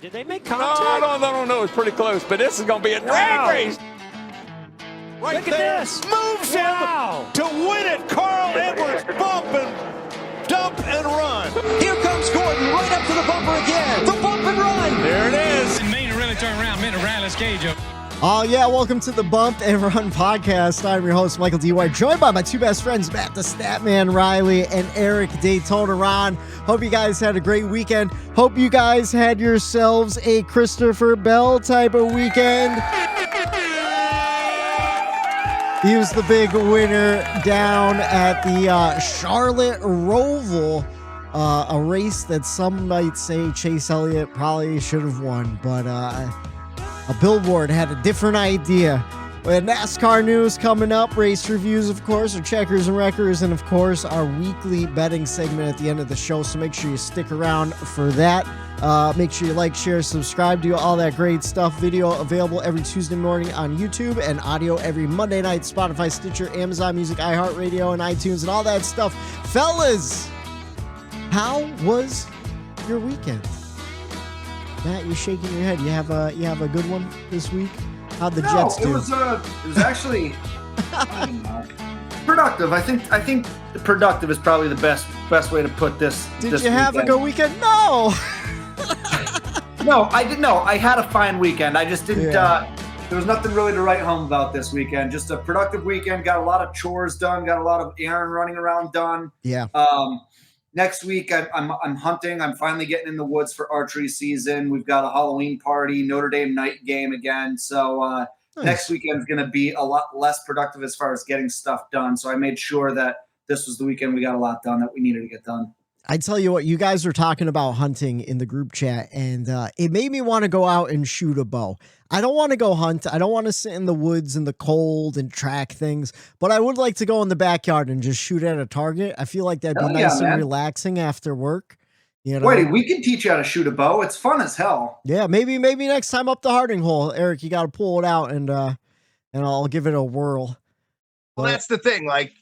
Did they make No, contact? no. It's pretty close, but this is going to be a drag race. Right Look at there, this. moves Wow. him to win it. Carl Edwards bump and dump and run. Here comes Gordon right up to the bumper again. The bump and run. There it is. Maine to really turn around, Maine to Reilly's cage up. Oh, yeah, welcome to the Bumped and Run podcast. I'm your host, Michael D. White, joined by my two best friends, Matt the Statman Reilly and Eric Daytona Ron. Hope you guys had a great weekend. Hope you guys had yourselves a Christopher Bell type of weekend. He was the big winner down at the Charlotte Roval, a race that some might say Chase Elliott probably should have won, but a billboard had a different idea. We had NASCAR news coming up, race reviews, of course, our checkers and wreckers, and of course, our weekly betting segment at the end of the show. So make sure you stick around for that. Make sure you like, share, subscribe, do all that great stuff. Video available every Tuesday morning on YouTube and audio every Monday night, Spotify, Stitcher, Amazon Music, iHeartRadio, and iTunes, and all that stuff. Fellas, how was your weekend? Matt, you're shaking your head. You have a good one this week? How'd the Jets do? It was actually I don't know, productive. I think productive is probably the best way to put this. Did you have a good weekend? No. No, I didn't. No, I had a fine weekend. I just didn't. Yeah. There was nothing really to write home about this weekend. Just a productive weekend. Got a lot of chores done. Got a lot of errand running around done. Yeah. Next week, I'm hunting. I'm finally getting in the woods for archery season. We've got a Halloween party, Notre Dame night game again. So Nice. Next weekend is going to be a lot less productive as far as getting stuff done. So I made sure that this was the weekend we got a lot done that we needed to get done. I tell you what, you guys were talking about hunting in the group chat, and it made me want to go out and shoot a bow. I don't want to go hunt. I don't want to sit in the woods in the cold and track things, but I would like to go in the backyard and just shoot at a target. I feel like that'd be nice and relaxing after work. You know? Wait, we can teach you how to shoot a bow. It's fun as hell. Yeah, maybe next time up the Harding hole, Eric, you got to pull it out and I'll give it a whirl. Well, that's the thing. Like,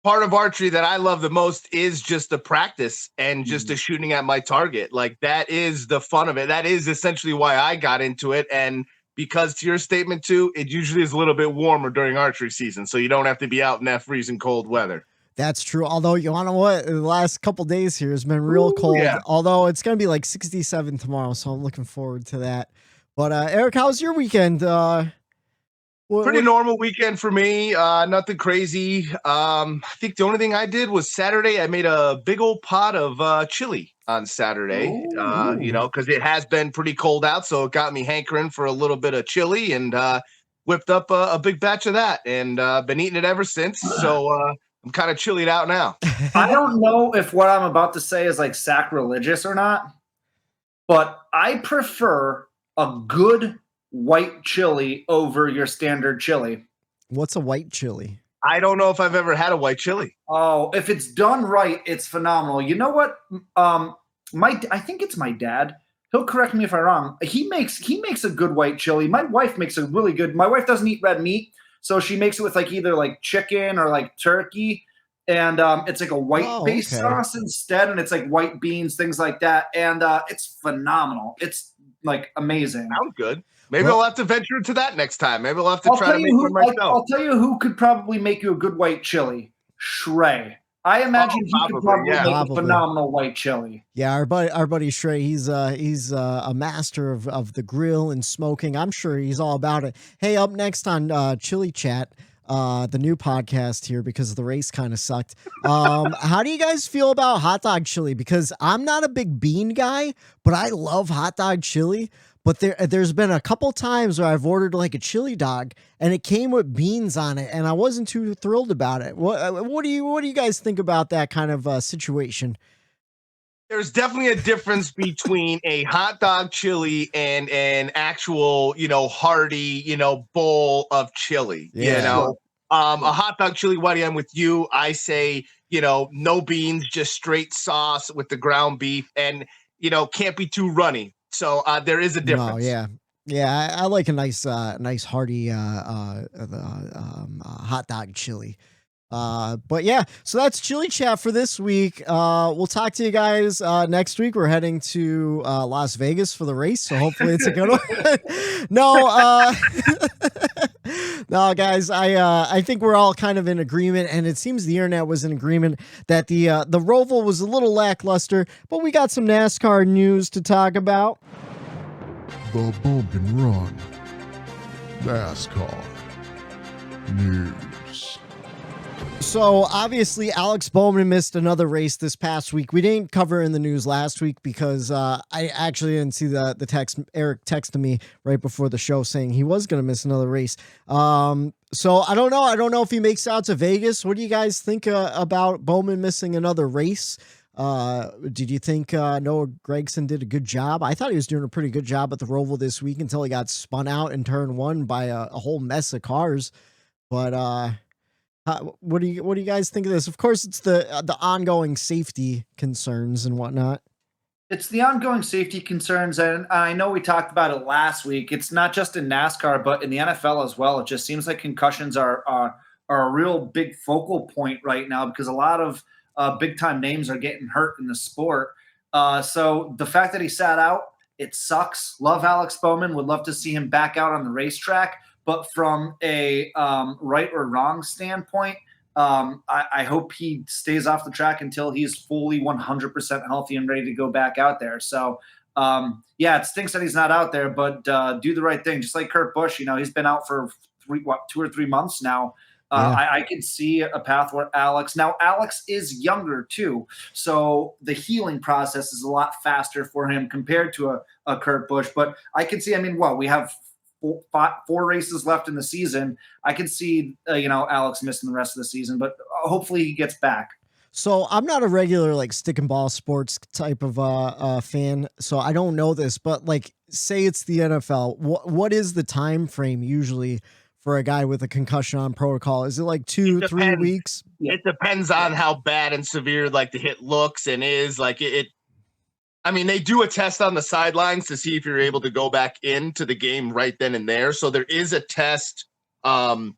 part of archery that I love the most is just the practice and just the shooting at my target. Like, that is the fun of it. That is essentially why I got into it. And because, to your statement too, it usually is a little bit warmer during archery season, so you don't have to be out in that freezing cold weather. That's true. Although, you want to know what? The last couple days here has been real cold. Yeah. Although it's going to be like 67 tomorrow, so I'm looking forward to that. But Eric, how's your weekend? Pretty normal weekend for me. Nothing crazy. I think the only thing I did was Saturday. I made a big old pot of chili on Saturday. Because it has been pretty cold out, so it got me hankering for a little bit of chili, and whipped up a big batch of that, and been eating it ever since. So I'm kind of chillied out now. I don't know if what I'm about to say is like sacrilegious or not, but I prefer a good white chili over your standard chili. What's a white chili? I don't know if I've ever had a white chili. Oh, if it's done right, it's phenomenal. You know what? I think it's my dad. He'll correct me if I'm wrong. He makes a good white chili. My wife makes a really good. My wife doesn't eat red meat, so she makes it with like either like chicken or like turkey, and it's like a white-based sauce instead, and it's like white beans, things like that, and it's phenomenal. It's like amazing. Sounds good. Maybe I'll have to venture into that next time. Maybe I'll have to try to make one myself. I'll tell you who could probably make you a good white chili. Shrey. I imagine he could probably make a phenomenal white chili. Yeah, our buddy Shrey, he's a master of the grill and smoking. I'm sure he's all about it. Hey, up next on Chili Chat, the new podcast here, because the race kind of sucked. How do you guys feel about hot dog chili? Because I'm not a big bean guy, but I love hot dog chili. But there's been a couple times where I've ordered like a chili dog and it came with beans on it, and I wasn't too thrilled about it. What do you guys think about that kind of situation? There's definitely a difference between a hot dog chili and an actual, hearty, bowl of chili. Yeah. A hot dog chili, Whitey, I'm with you. I say, no beans, just straight sauce with the ground beef, and can't be too runny. So there is a difference. No, yeah. I like a nice hearty hot dog chili. But yeah, so that's Chili Chat for this week. We'll talk to you guys next week. We're heading to Las Vegas for the race, so hopefully it's a good one. No, no, guys, I think we're all kind of in agreement, and it seems the internet was in agreement that the Roval was a little lackluster, but we got some NASCAR news to talk about. The Bump and Run NASCAR news. So obviously Alex Bowman missed another race this past week. We didn't cover in the news last week because I actually didn't see the text. Eric texted me right before the show saying he was going to miss another race. So I don't know. I don't know if he makes it out to Vegas. What do you guys think about Bowman missing another race? Did you think Noah Gragson did a good job? I thought he was doing a pretty good job at the Roval this week until he got spun out in turn one by a whole mess of cars. But what do you guys think of this? Of course, it's the ongoing safety concerns and whatnot. It's the ongoing safety concerns, and I know we talked about it last week. It's not just in NASCAR, but in the NFL as well. It just seems like concussions are a real big focal point right now because a lot of big time names are getting hurt in the sport. So the fact that he sat out, it sucks. Love Alex Bowman. Would love to see him back out on the racetrack. But from a right or wrong standpoint, I hope he stays off the track until he's fully 100% healthy and ready to go back out there. So, yeah, it stinks that he's not out there, but do the right thing. Just like Kurt Busch, he's been out for 2 or 3 months now. I can see a path where Alex is younger too. So the healing process is a lot faster for him compared to a Kurt Busch. But I can see, we have four races left in the season. I can see, Alex missing the rest of the season, but hopefully he gets back. So I'm not a regular stick and ball sports type of fan, so I don't know this, but say it's the NFL. What is the time frame usually for a guy with a concussion on protocol? Is it 2-3 weeks? It depends on how bad and severe the hit looks and is. They do a test on the sidelines to see if you're able to go back into the game right then and there. So there is a test. I'm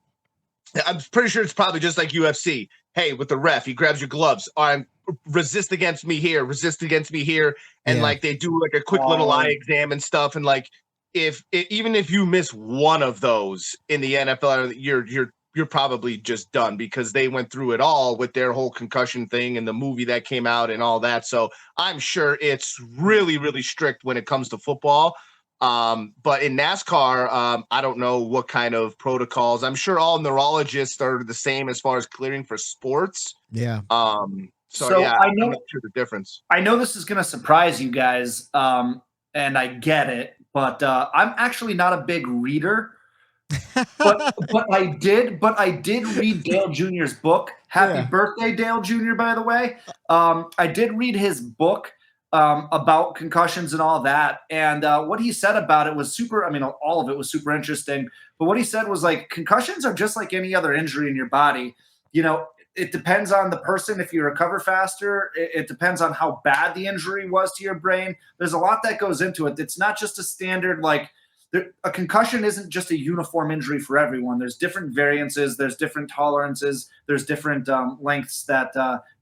pretty sure it's probably just like UFC. Hey, with the ref, he grabs your gloves. Resist against me here. Resist against me here. And they do a quick little eye exam and stuff. And even if you miss one of those in the NFL, you're probably just done because they went through it all with their whole concussion thing and the movie that came out and all that. So I'm sure it's really, really strict when it comes to football. But in NASCAR, I don't know what kind of protocols. I'm sure all neurologists are the same as far as clearing for sports. Yeah. So yeah, I'm not sure the difference. I know this is going to surprise you guys, and I get it, but I'm actually not a big reader. but I did read Dale Jr.'s book. Happy birthday, Dale Jr., by the way. I did read his book about concussions and all that. And what he said about it was all of it was super interesting. But what he said was concussions are just like any other injury in your body. It depends on the person. If you recover faster, it depends on how bad the injury was to your brain. There's a lot that goes into it. It's not just a standard a concussion isn't just a uniform injury for everyone. There's different variances. There's different tolerances. There's different lengths that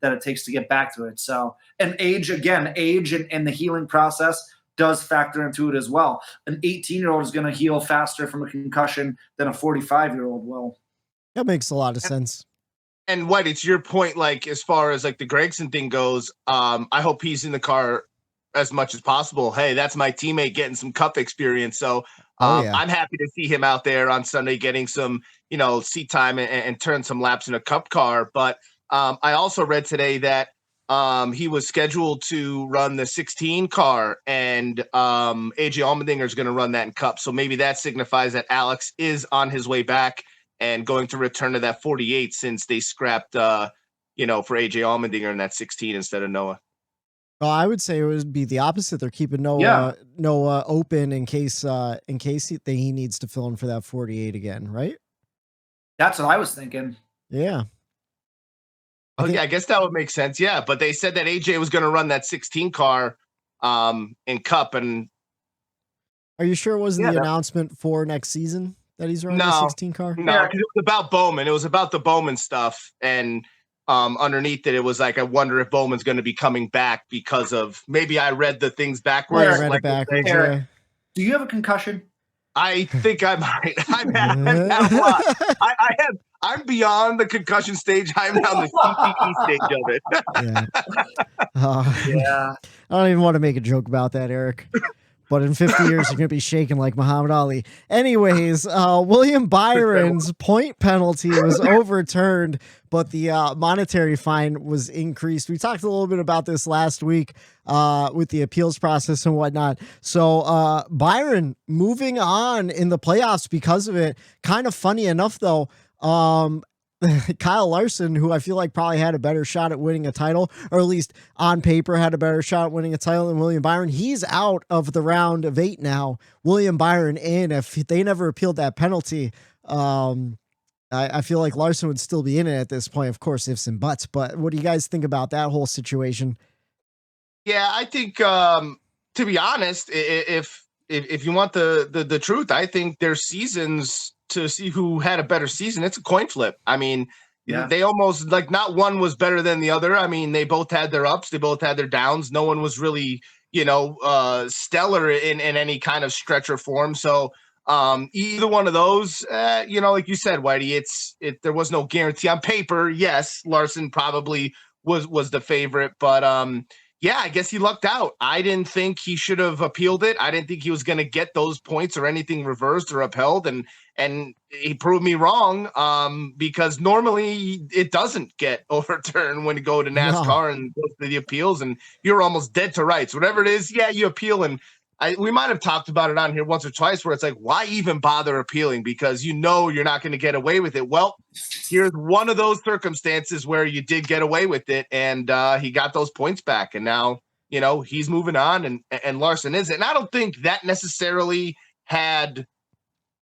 it takes to get back to it. So, and age and the healing process does factor into it as well. An 18-year-old is going to heal faster from a concussion than a 45-year-old will. That makes a lot of sense. And White, it's your point, as far as the Gragson thing goes, I hope he's in the car as much as possible. Hey, that's my teammate getting some cup experience. So I'm happy to see him out there on Sunday getting some, seat time and turn some laps in a cup car. But I also read today that he was scheduled to run the 16 car and AJ Allmendinger is going to run that in cup. So maybe that signifies that Alex is on his way back and going to return to that 48 since they scrapped, for AJ Allmendinger in that 16 instead of Noah. Well, I would say it would be the opposite. They're keeping Noah open in case he needs to fill in for that 48 again, right? That's what I was thinking. Yeah. I guess that would make sense. Yeah, but they said that AJ was going to run that 16 car in Cup. And are you sure it wasn't the announcement for next season that he's running a 16 car? No, because it was about Bowman. It was about the Bowman stuff. And underneath it was like, I wonder if Bowman's going to be coming back because of, maybe I read the things backwards. I read it backwards, Eric, do you have a concussion? I think I might. I've had a lot. I'm beyond the concussion stage. I'm on the CTE stage of it. Yeah. I don't even want to make a joke about that, Eric. But in 50 years, you're going to be shaking like Muhammad Ali. Anyways, William Byron's point penalty was overturned, but the monetary fine was increased. We talked a little bit about this last week with the appeals process and whatnot. So Byron moving on in the playoffs because of it. Kind of funny enough, though. Kyle Larson, who I feel like probably had a better shot at winning a title, or at least on paper had a better shot at winning a title than William Byron. He's out of the round of 8 now. William Byron in. If they never appealed that penalty, I feel like Larson would still be in it at this point. Of course, ifs and buts. But what do you guys think about that whole situation? Yeah, I think to be honest, if you want the truth, I think their seasons to see who had a better season, it's a coin flip. I mean, they almost like not one was better than the other. I mean, they both had their ups, they both had their downs. No one was really, stellar in any kind of stretch or form. So either one of those, like you said, Whitey, there was no guarantee on paper. Yes, Larson probably was the favorite, but yeah, I guess he lucked out. I didn't think he should have appealed it. I didn't think he was going to get those points or anything reversed or upheld. And he proved me wrong because normally it doesn't get overturned when you go to NASCAR and go to the appeals, and you're almost dead to rights. Whatever it is, you appeal. And we might have talked about it on here once or twice where it's like, why even bother appealing? Because you're not going to get away with it. Well, here's one of those circumstances where you did get away with it, and he got those points back. And now, he's moving on, and Larson is. And I don't think that necessarily had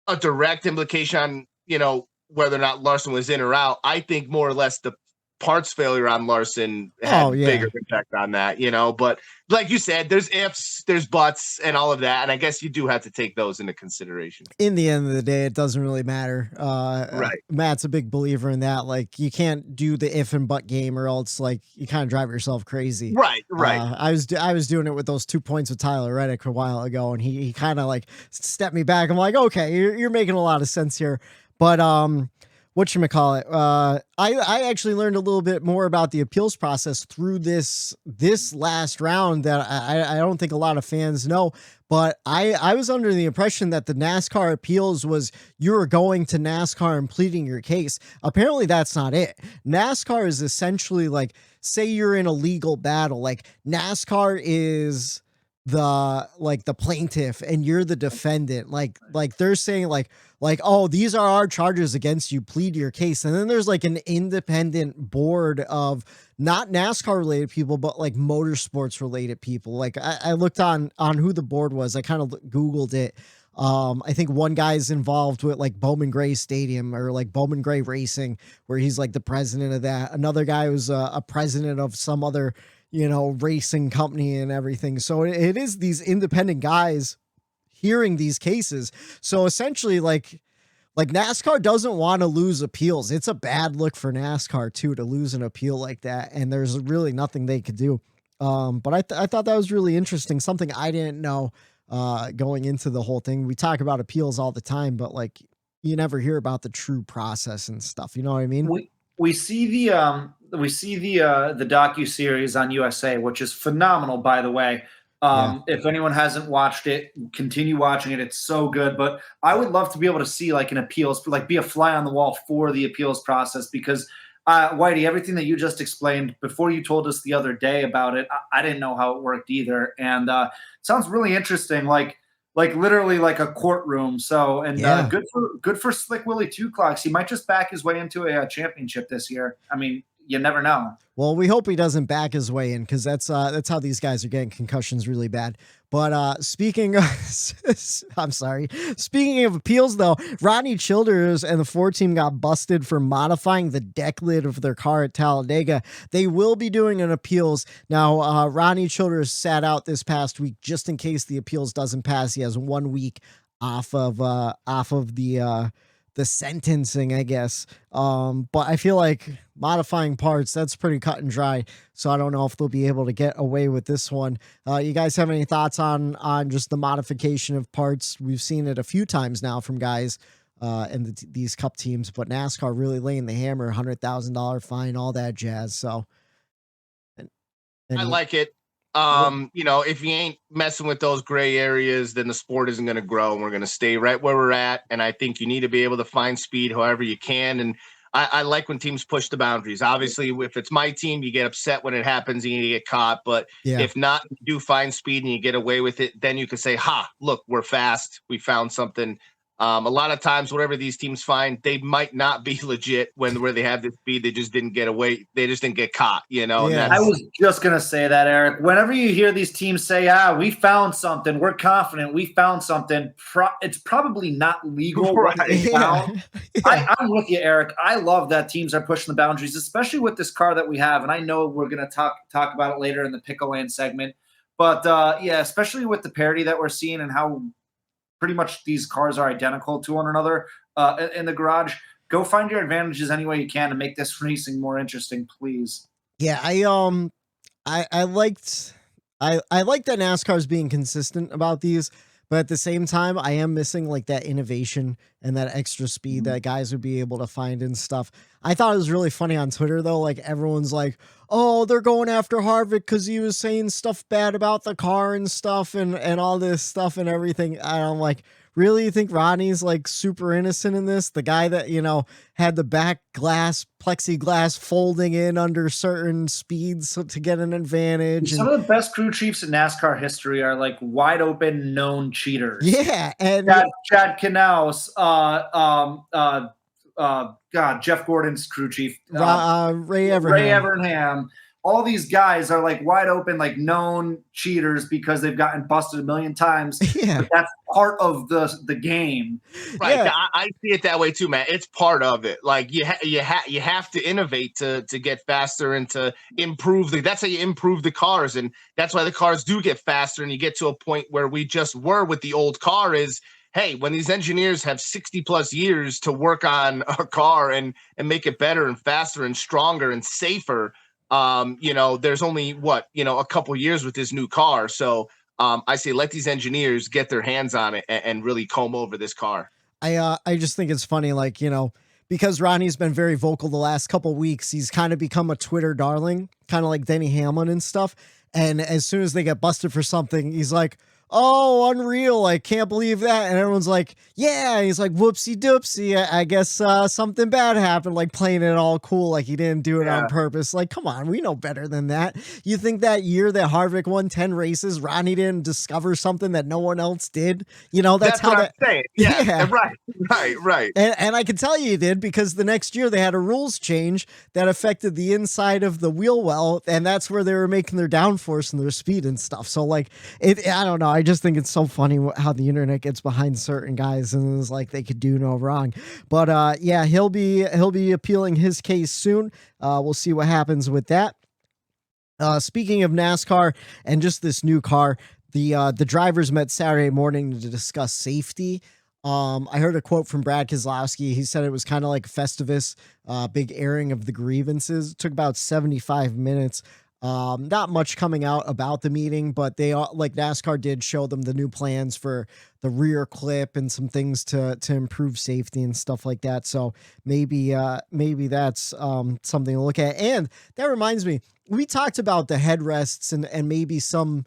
a direct implication on, whether or not Larson was in or out. I think more or less the parts failure on Larson had bigger impact on that, but like you said, there's ifs, there's buts and all of that. And I guess you do have to take those into consideration. In the end of the day, it doesn't really matter. Right. Matt's a big believer in that. Like, you can't do the if and but game, or else like you kind of drive yourself crazy. Right. I was doing it with those 2 points with Tyler Reddick a while ago, and he kind of like stepped me back. I'm like, okay, you're making a lot of sense here. But whatchamacallit, I actually learned a little bit more about the appeals process through this last round that I don't think a lot of fans know. But I was under the impression that the NASCAR appeals was you were going to NASCAR and pleading your case. Apparently that's not it. NASCAR is essentially like, say you're in a legal battle, like NASCAR is the plaintiff and you're the defendant. Like they're saying like, oh, these are our charges against you, plead your case. And then there's like an independent board of not NASCAR related people, but like motorsports related people. Like I looked on who the board was. I kind of Googled it. I think one guy's involved with like Bowman Gray Stadium, or like Bowman Gray Racing, where he's like the president of that. Another guy was a president of some other, racing company and everything. So it is these independent guys hearing these cases. So essentially like NASCAR doesn't want to lose appeals. It's a bad look for NASCAR too, to lose an appeal like that. And there's really nothing they could do. But I thought that was really interesting. Something I didn't know going into the whole thing. We talk about appeals all the time, but like you never hear about the true process and stuff. You know what I mean? We see the docuseries on USA, which is phenomenal, by the way. If anyone hasn't watched it, continue watching it. It's so good. But I would love to be able to see like an appeals, like be a fly on the wall for the appeals process, because Whitey, everything that you just explained before you told us the other day about it, I didn't know how it worked either. And it sounds really interesting. Like literally like a courtroom. So, and good for Slick Willie 2 Clocks. He might just back his way into a championship this year. I mean, you never know. Well, we hope he doesn't back his way in, because that's how these guys are getting concussions really bad. But speaking of, Speaking of appeals, though, Rodney Childers and the 4 team got busted for modifying the deck lid of their car at Talladega. They will be doing an appeals. Now, Rodney Childers sat out this past week just in case the appeals doesn't pass. He has 1 week off of the sentencing, I guess. But I feel like modifying parts, that's pretty cut and dry. So I don't know if they'll be able to get away with this one. You guys have any thoughts on just the modification of parts? We've seen it a few times now from guys and these cup teams, but NASCAR really laying the hammer, $100,000 fine, all that jazz. So I like it. If you ain't messing with those gray areas, then the sport isn't going to grow, and we're going to stay right where we're at. And I think you need to be able to find speed however you can. And I like when teams push the boundaries. Obviously, if it's my team, you get upset when it happens and you get caught. But if not, you do find speed and you get away with it, then you can say, look, we're fast. We found something. A lot of times, whatever these teams find, they might not be legit where they have this speed. They just didn't get away. They just didn't get caught, And I was just going to say that, Eric. Whenever you hear these teams say, we found something, we're confident, we found something, it's probably not legal what they found. I'm with you, Eric. I love that teams are pushing the boundaries, especially with this car that we have. And I know we're going to talk about it later in the Pickle Land segment. But, especially with the parity that we're seeing and how pretty much these cars are identical to one another in the garage. Go find your advantages any way you can to make this racing more interesting, please. Yeah, I liked that NASCAR's being consistent about these, but at the same time, I am missing like that innovation and that extra speed that guys would be able to find and stuff. I thought it was really funny on Twitter though. Like everyone's like, oh, they're going after Harvick because he was saying stuff bad about the car and stuff and all this stuff and everything. And I'm like, really? You think Rodney's like super innocent in this? The guy that, had the back plexiglass folding in under certain speeds to get an advantage. Some of the best crew chiefs in NASCAR history are like wide open known cheaters. Yeah. And Chad Knaus, Jeff Gordon's crew chief, Ray Evernham. All these guys are like wide open, like known cheaters because they've gotten busted a million times. Yeah. But that's part of the game. Right. Yeah. I see it that way too, Matt. It's part of it. Like you have to innovate to get faster and to improve that's how you improve the cars. And that's why the cars do get faster. And you get to a point where we just were with the old car is, hey, when these engineers have 60 plus years to work on a car and make it better and faster and stronger and safer, there's only a couple years with this new car. So I say let these engineers get their hands on it and really comb over this car. I just think it's funny, like, because Ronnie's been very vocal the last couple weeks, he's kind of become a Twitter darling, kind of like Denny Hamlin and stuff. And as soon as they get busted for something, he's like, oh, unreal. I can't believe that. And everyone's like, yeah. He's like, whoopsie doopsie. I guess something bad happened, like playing it all cool. Like he didn't do it on purpose. Like, come on, we know better than that. You think that year that Harvick won 10 races, Ronnie didn't discover something that no one else did? That's how what I'm saying. Yeah. Right. And I can tell you he did, because the next year they had a rules change that affected the inside of the wheel well. And that's where they were making their downforce and their speed and stuff. So like, I don't know. I just think it's so funny how the internet gets behind certain guys and it's like they could do no wrong. But he'll be appealing his case soon. We'll see what happens with that. Speaking of NASCAR and just this new car, the drivers met Saturday morning to discuss safety. I heard a quote from Brad Keselowski. He said it was kind of like Festivus, big airing of the grievances. It took about 75 minutes. Not much coming out about the meeting, but they all, like NASCAR did show them the new plans for the rear clip and some things to improve safety and stuff like that. So maybe that's something to look at. And that reminds me, we talked about the headrests and maybe some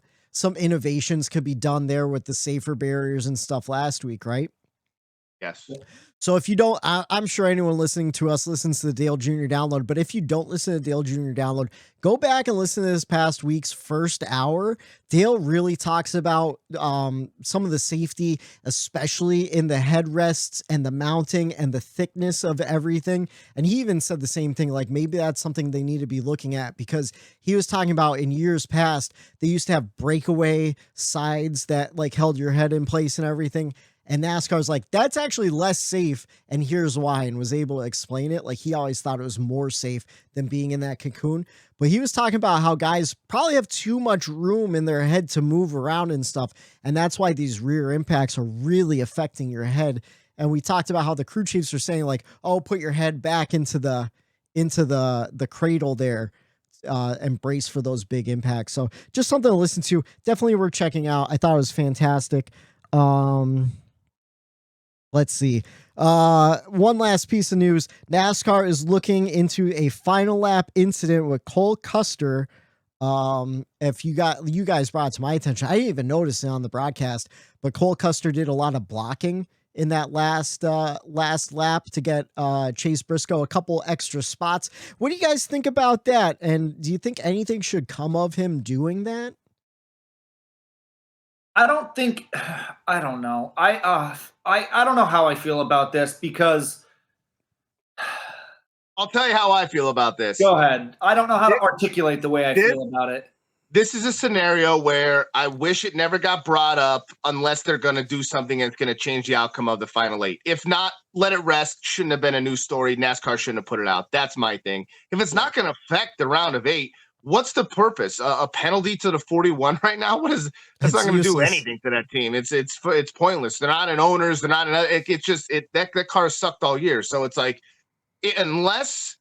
innovations could be done there with the safer barriers and stuff last week, right? Yes. So if you don't, I'm sure anyone listening to us listens to the Dale Jr. Download, but if you don't listen to Dale Jr. Download, go back and listen to this past week's first hour. Dale really talks about some of the safety, especially in the headrests and the mounting and the thickness of everything. And he even said the same thing, like maybe that's something they need to be looking at, because he was talking about in years past, they used to have breakaway sides that like held your head in place and everything. And NASCAR's like, that's actually less safe, and here's why, and was able to explain it. Like, he always thought it was more safe than being in that cocoon. But he was talking about how guys probably have too much room in their head to move around and stuff, and that's why these rear impacts are really affecting your head. And we talked about how the crew chiefs are saying, like, oh, put your head back into the cradle there, and brace for those big impacts. So just something to listen to. Definitely worth checking out. I thought it was fantastic. Let's see. One last piece of news. NASCAR is looking into a final lap incident with Cole Custer. If you guys brought it to my attention, I didn't even notice it on the broadcast, but Cole Custer did a lot of blocking in that last lap to get Chase Briscoe a couple extra spots. What do you guys think about that? And do you think anything should come of him doing that? I don't know. I don't know how I feel about this, because I'll tell you how I feel about this. Go ahead. I don't know how to articulate the way I feel about it. This is a scenario where I wish it never got brought up unless they're going to do something that's going to change the outcome of the final 8. If not, let it rest. Shouldn't have been a news story. NASCAR shouldn't have put it out. That's my thing. If it's not going to affect the round of 8, what's the purpose? A penalty to the 41 right now? That's not going to do anything to that team. It's pointless. They're not in owners. They're not in. That car sucked all year. So it's like, unless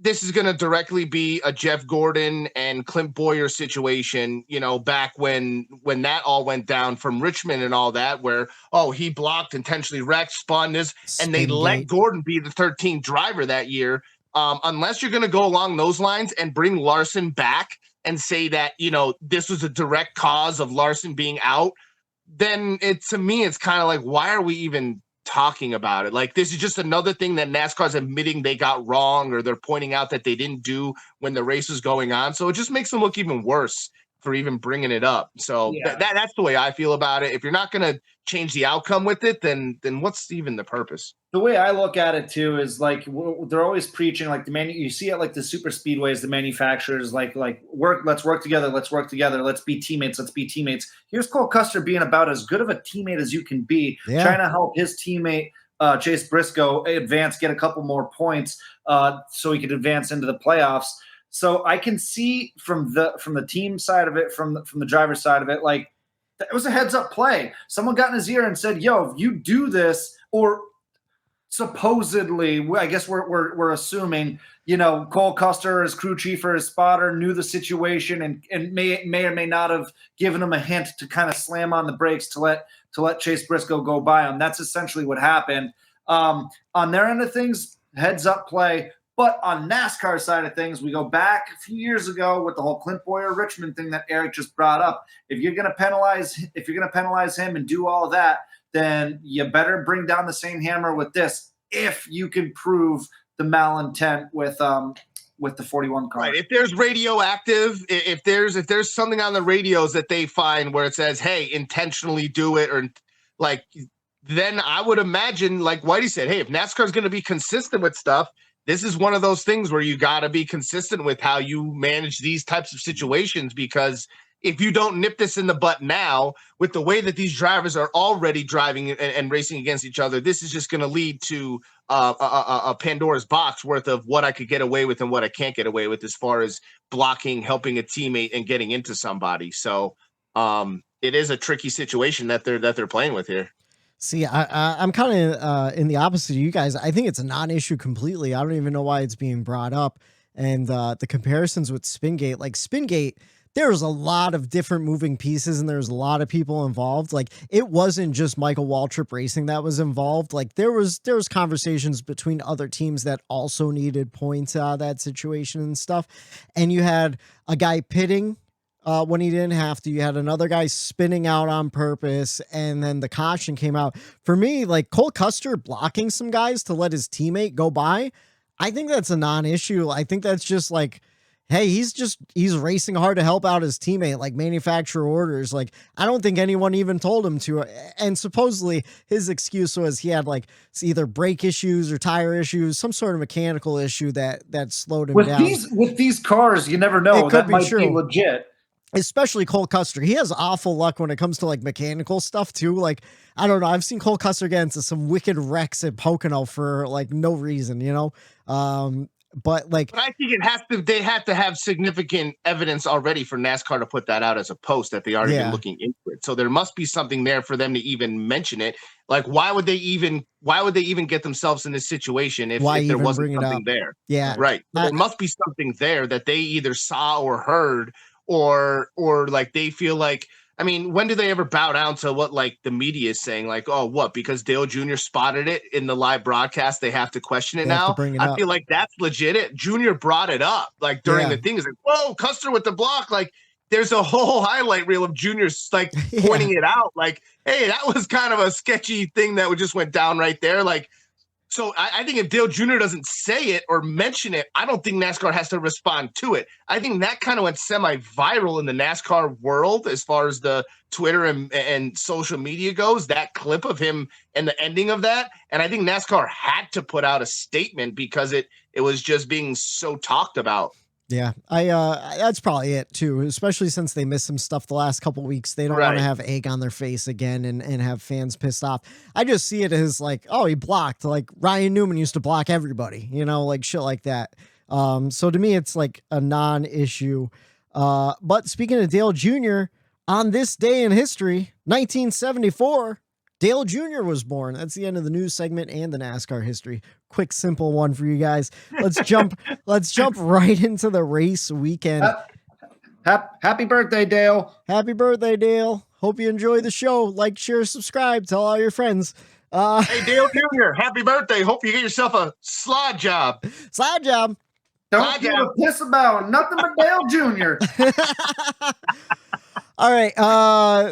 this is going to directly be a Jeff Gordon and Clint Boyer situation, back when that all went down from Richmond and all that, where, he blocked, intentionally wrecked, spun this, and they let Gordon be the 13th driver that year. Unless you're going to go along those lines and bring Larson back and say that, this was a direct cause of Larson being out, then to me, it's kind of like, why are we even talking about it? Like, this is just another thing that NASCAR's admitting they got wrong, or they're pointing out that they didn't do when the race was going on. So it just makes them look even worse for even bringing it up. So that's the way I feel about it. If you're not going to change the outcome with it, then what's even the purpose? The way I look at it too is like, they're always preaching, like you see it like the super speedways, the manufacturers let's work together, let's be teammates. Here's Cole Custer being about as good of a teammate as you can be, trying to help his teammate Chase Briscoe advance, get a couple more points so he could advance into the playoffs. So I can see from the team side of it, from the driver's side of it, like, it was a heads up play. Someone got in his ear and said, yo, if you do this, or supposedly, I guess we're assuming, Cole Custer, his crew chief or his spotter, knew the situation and may or may not have given him a hint to kind of slam on the brakes to let Chase Briscoe go by him. That's essentially what happened. On their end of things, heads up play. But on NASCAR side of things, we go back a few years ago with the whole Clint Boyer Richmond thing that Eric just brought up. If you're going to penalize him and do all of that, then you better bring down the same hammer with this, if you can prove the malintent with the 41 car. Right. If there's radioactive, if there's something on the radios that they find where it says, hey, intentionally do it, or like, then I would imagine, like Whitey said, hey, if NASCAR is going to be consistent with stuff, this is one of those things where you got to be consistent with how you manage these types of situations, because if you don't nip this in the butt now, with the way that these drivers are already driving and racing against each other, this is just going to lead to a Pandora's box worth of what I could get away with and what I can't get away with, as far as blocking, helping a teammate, and getting into somebody. So it is a tricky situation that they're playing with here. See, I'm kind of in the opposite of you guys. I think it's a non-issue completely. I don't even know why it's being brought up. And the comparisons with Spingate, like Spingate, there's a lot of different moving pieces and there's a lot of people involved. Like, it wasn't just Michael Waltrip Racing that was involved. Like, there was conversations between other teams that also needed points out of that situation and stuff. And you had a guy pitting when he didn't have to. You had another guy spinning out on purpose, and then the caution came out. For me, like, Cole Custer blocking some guys to let his teammate go by, I think that's a non-issue. I think that's just like, hey, he's racing hard to help out his teammate, like manufacturer orders. Like, I don't think anyone even told him to. And supposedly his excuse was he had like either brake issues or tire issues, some sort of mechanical issue that slowed him down. With these cars, you never know. It could that be might true. be legit. especially Cole Custer. He has awful luck when it comes to like mechanical stuff too. Like, I don't know. I've seen Cole Custer get into some wicked wrecks at Pocono for like no reason, you know? But I think they have to have significant evidence already for NASCAR to put that out as a post that they already been looking into it. So there must be something there for them to even mention it. Like, why would they even get themselves in this situation if there wasn't something there? Yeah. Right. There must be something there that they either saw or heard, or like they feel like, I mean, when do they ever bow down to what like the media is saying? Like, oh, what? Because Dale Jr. spotted it in the live broadcast, they have to question it now. I feel like that's legit. Jr. brought it up like during the thing. Is like, whoa, Custer with the block. Like, there's a whole highlight reel of Jr.'s like pointing it out. Like, hey, that was kind of a sketchy thing that just went down right there. Like, so I think if Dale Jr. doesn't say it or mention it, I don't think NASCAR has to respond to it. I think that kind of went semi-viral in the NASCAR world as far as the Twitter and social media goes, that clip of him and the ending of that. And I think NASCAR had to put out a statement because it was just being so talked about. Yeah, that's probably it too, especially since they missed some stuff the last couple weeks. They don't want to have egg on their face again and have fans pissed off. I just see it as like, oh, he blocked, like Ryan Newman used to block everybody, you know, like shit like that. So to me, it's like a non-issue. But speaking of Dale Jr., on this day in history, 1974, Dale Jr. was born. That's the end of the news segment and the NASCAR history. Quick, simple one for you guys. Let's jump right into the race weekend. Happy birthday, Dale. Happy birthday, Dale. Hope you enjoy the show. Like, share, subscribe. Tell all your friends. Hey, Dale Jr., happy birthday. Hope you get yourself a slide job. Slide job. Don't give a piss about nothing but Dale Jr. All right,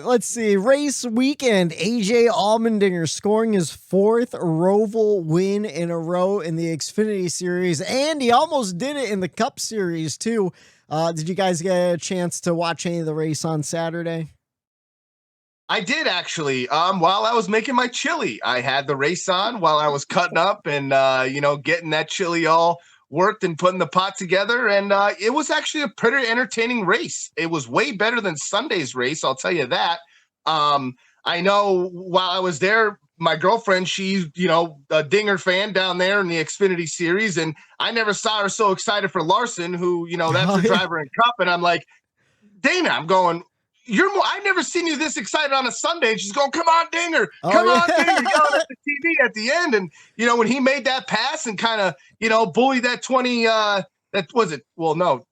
let's see. Race weekend. AJ Allmendinger scoring his 4th Roval win in a row in the Xfinity Series, and he almost did it in the Cup Series too. Did you guys get a chance to watch any of the race on Saturday? I did actually. While I was making my chili, I had the race on while I was cutting up and getting that chili all worked and putting the pot together, and it was actually a pretty entertaining race. It was way better than Sunday's race, I'll tell you that. I know while I was there, my girlfriend, she's a Dinger fan down there in the Xfinity Series, and I never saw her so excited for Larson, who that's her driver in Cup, and I'm like, Dana, I'm going, I've never seen you this excited on a Sunday. And she's going, come on, Dinger. Come on, Dinger. Yelling at the TV at the end. And, when he made that pass and kind of, bullied that 20, that was it. Well, no,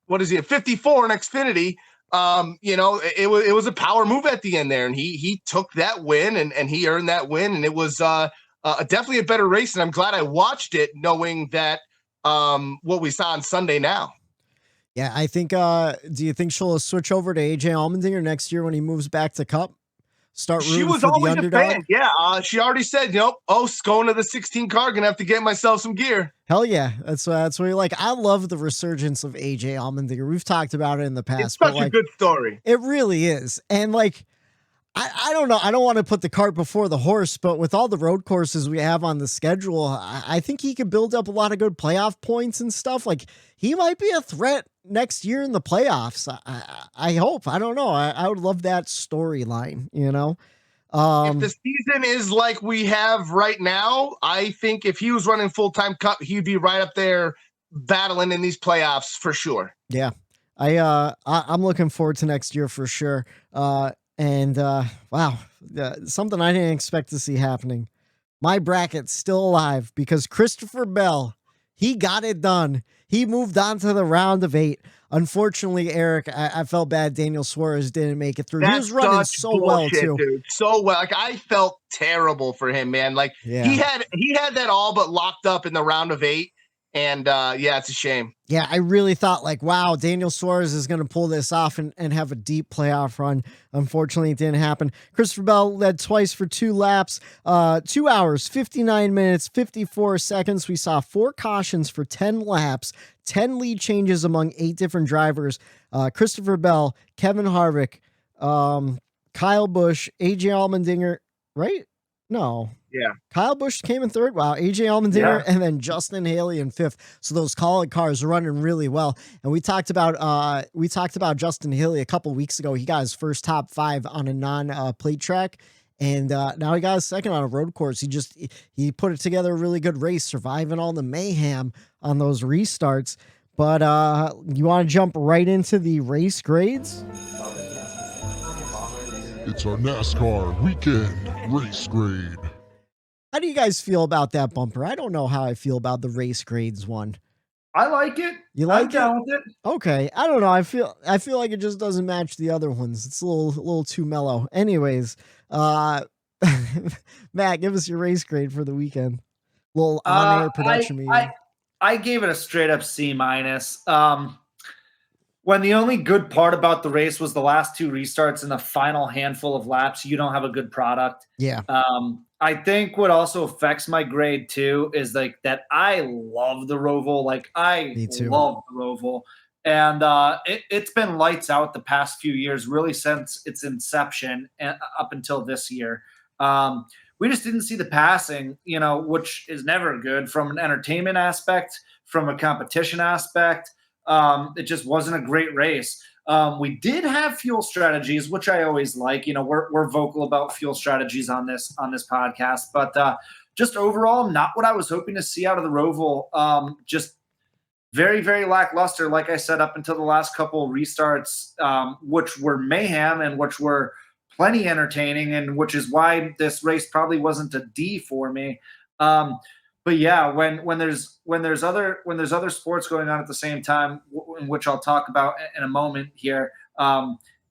what is he at 54 in Xfinity? It was a power move at the end there. And he took that win and he earned that win. And it was definitely a better race. And I'm glad I watched it knowing that what we saw on Sunday now. Yeah, I think, do you think she'll switch over to AJ Allmendinger next year when he moves back to Cup? Start rooting she was for always the underdog? A fan. Yeah, she already said, going to the 16 car, gonna have to get myself some gear. Hell yeah, that's what you like. I love the resurgence of AJ Allmendinger. We've talked about it in the past. It's such a good story. It really is. And I don't know. I don't want to put the cart before the horse, but with all the road courses we have on the schedule, I think he could build up a lot of good playoff points and stuff. Like, he might be a threat next year in the playoffs. I hope. I don't know. I would love that storyline, if the season is like we have right now, I think if he was running full-time Cup, he'd be right up there battling in these playoffs for sure. Yeah. I'm looking forward to next year for sure. And wow, something I didn't expect to see happening. My bracket's still alive because Christopher Bell, he got it done. He moved on to the round of 8. Unfortunately, Eric, I felt bad Daniel Suarez didn't make it through. He was running so well too. Dude. So well. Like, I felt terrible for him, man. Like, he had that all but locked up in the round of 8. And it's a shame. Yeah, I really thought wow, Daniel Suarez is going to pull this off and have a deep playoff run. Unfortunately, it didn't happen. Christopher Bell led twice for 2 laps, 2 hours, 59 minutes, 54 seconds. We saw 4 cautions for 10 laps, 10 lead changes among 8 different drivers. Christopher Bell, Kevin Harvick, Kyle Busch, AJ Allmendinger, right? No. Yeah. Kyle Busch came in third. Wow. AJ Allmendinger and then Justin Haley in fifth. So those call-it cars are running really well. And we talked about Justin Haley a couple weeks ago. He got his first top 5 on a non-plate track. And now he got his second on a road course. He put it together a really good race, surviving all the mayhem on those restarts. But you want to jump right into the race grades? It's our NASCAR weekend race grade. How do you guys feel about that bumper? I don't know how I feel about the race grades one. I like it. You like I'm down with it. Okay. I don't know. I feel like it just doesn't match the other ones. It's a little too mellow. Anyways, Matt, give us your race grade for the weekend. Little on-air production meeting. I gave it a straight up C-. When the only good part about the race was the last 2 restarts and the final handful of laps, you don't have a good product. Yeah. I think what also affects my grade too is like that I love the Roval. Like Me too. love the Roval. And it's been lights out the past few years, really since its inception and up until this year. We just didn't see the passing, which is never good from an entertainment aspect, from a competition aspect. It just wasn't a great race. We did have fuel strategies, which I always like. We're vocal about fuel strategies on this podcast, but just overall, not what I was hoping to see out of the Roval. Just very, very lackluster. Like I said, up until the last couple restarts, which were mayhem and which were plenty entertaining, and which is why this race probably wasn't a D for me. But yeah, when there's other sports going on at the same time, in which I'll talk about in a moment here,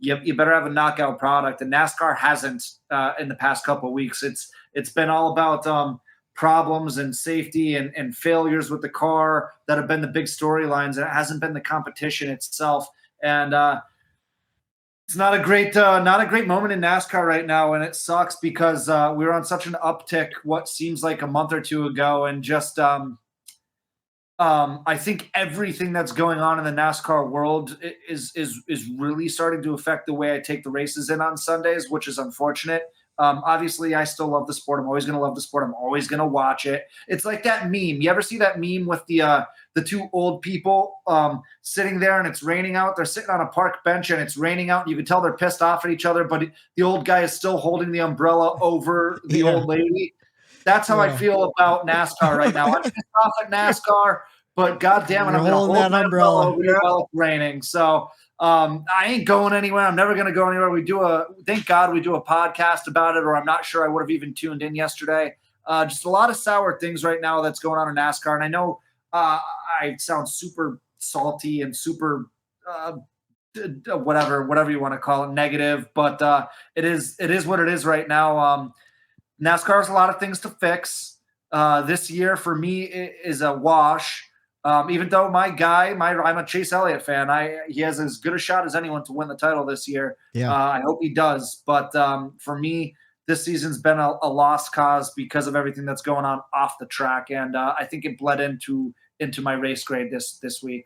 you better have a knockout product. And NASCAR hasn't in the past couple of weeks. It's been all about problems and safety and failures with the car that have been the big storylines, and it hasn't been the competition itself. And it's not a great moment in NASCAR right now, and it sucks because we were on such an uptick what seems like a month or two ago, and just I think everything that's going on in the NASCAR world is really starting to affect the way I take the races in on Sundays, which is unfortunate. Obviously, I still love the sport. I'm always going to love the sport. I'm always going to watch it. It's like that meme. You ever see that meme with the 2 old people sitting there and it's raining out? They're sitting on a park bench and it's raining out. And you can tell they're pissed off at each other, but the old guy is still holding the umbrella over the old lady. That's how I feel about NASCAR right now. I'm pissed off at NASCAR, but God damn it, I'm going to hold that umbrella over while it's raining. So I ain't going anywhere. I'm never going to go anywhere. Thank God we do a podcast about it, or I'm not sure I would have even tuned in yesterday. Just a lot of sour things right now that's going on in NASCAR. And I know I sound super salty and super whatever you want to call it, negative, but it is what it is right now. NASCAR has a lot of things to fix. This year for me is a wash. Even though I'm a Chase Elliott fan. He has as good a shot as anyone to win the title this year. Yeah. I hope he does. But for me, this season's been a lost cause because of everything that's going on off the track, and I think it bled into my race grade this week.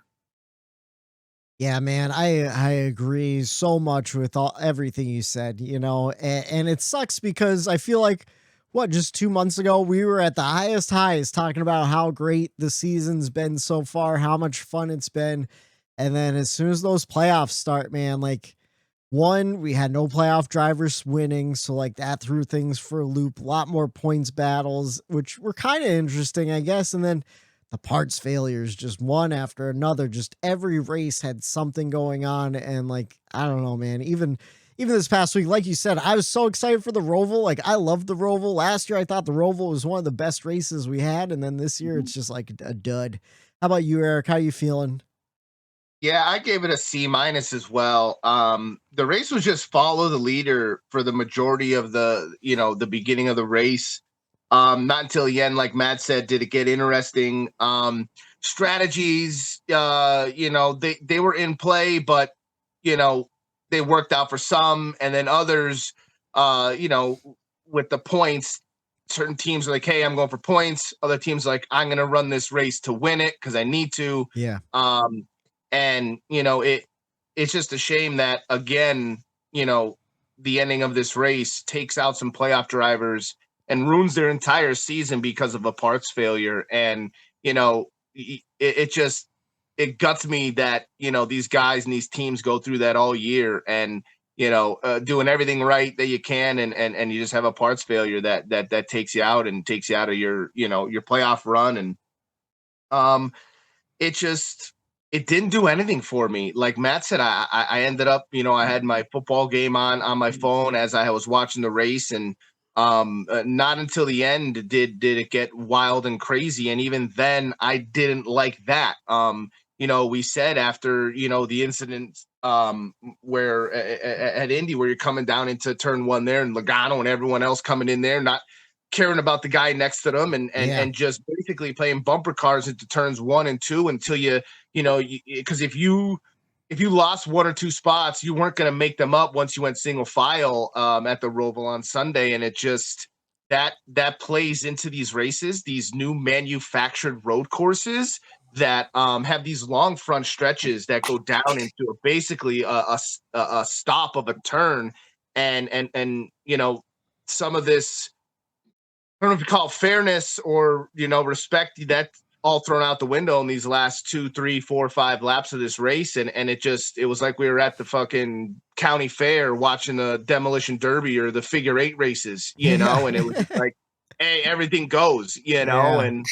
Yeah, man, I agree so much with everything you said. And it sucks because I feel like, just 2 months ago, we were at the highest highs talking about how great the season's been so far, how much fun it's been. And then as soon as those playoffs start, man, we had no playoff drivers winning. So that threw things for a loop, a lot more points battles, which were kind of interesting, I guess. And then the parts failures, just one after another, just every race had something going on. And I don't know, man, even this past week, like you said, I was so excited for the Roval. I loved the Roval. Last year, I thought the Roval was one of the best races we had. And then this year, it's just a dud. How about you, Eric? How you feeling? Yeah, I gave it a C- as well. The race was just follow the leader for the majority of the beginning of the race. Not until the end, like Matt said, did it get interesting. Strategies, they were in play, but, they worked out for some, and then others, with the points, certain teams are like, hey, I'm going for points. Other teams are like, I'm going to run this race to win it because I need to. Yeah. And, it's just a shame that, again, the ending of this race takes out some playoff drivers and ruins their entire season because of a parts failure. And, you know, it just, it guts me that, you know, these guys and these teams go through that all year and, you know, doing everything right that you can. And you just have a parts failure that takes you out and takes you out of your, you know, your playoff run. And it didn't do anything for me. Like Matt said, I ended up, you know, I had my football game on my phone as I was watching the race, and not until the end did it get wild and crazy. And even then I didn't like that. You know, we said after, you know, the incident where at Indy, where you're coming down into turn one there, and Logano and everyone else coming in there, not caring about the guy next to them, and just basically playing bumper cars into turns 1 and 2 until you know, because if you lost 1 or 2 spots, you weren't going to make them up once you went single file at the Roval on Sunday. And it just, that plays into these races, these new manufactured road courses that have these long front stretches that go down into basically a stop of a turn. And you know, some of this, I don't know if you call it fairness or, you know, respect, that all thrown out the window in these last 2, 3, 4, 5 laps of this race. And it was like we were at the fucking county fair watching the demolition derby or the figure 8 races, you know, and it was like, hey, everything goes, you know, and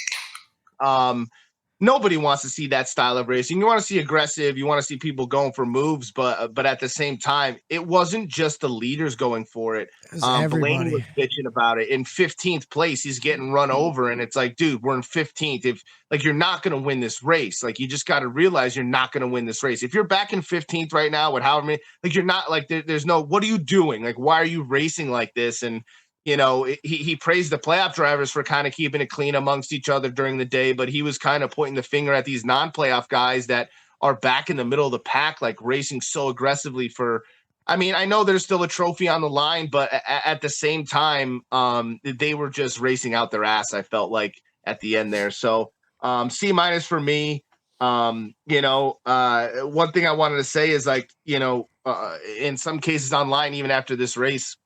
nobody wants to see that style of racing. You want to see aggressive, you want to see people going for moves, but at the same time, it wasn't just the leaders going for it. Blaney was bitching about it. In 15th place, he's getting run over, and it's like, dude, we're in 15th. If, like, you're not going to win this race, like, you just got to realize you're not going to win this race. If you're back in 15th right now with however many, like, you're not, like, there's no, what are you doing? Like, why are you racing like this? And you know, he praised the playoff drivers for kind of keeping it clean amongst each other during the day, but he was kind of pointing the finger at these non-playoff guys that are back in the middle of the pack, like racing so aggressively for, I mean, I know there's still a trophy on the line, but at the same time, they were just racing out their ass, I felt like, at the end there. So C- for me. You know, one thing I wanted to say is, like, you know, in some cases online, even after this race,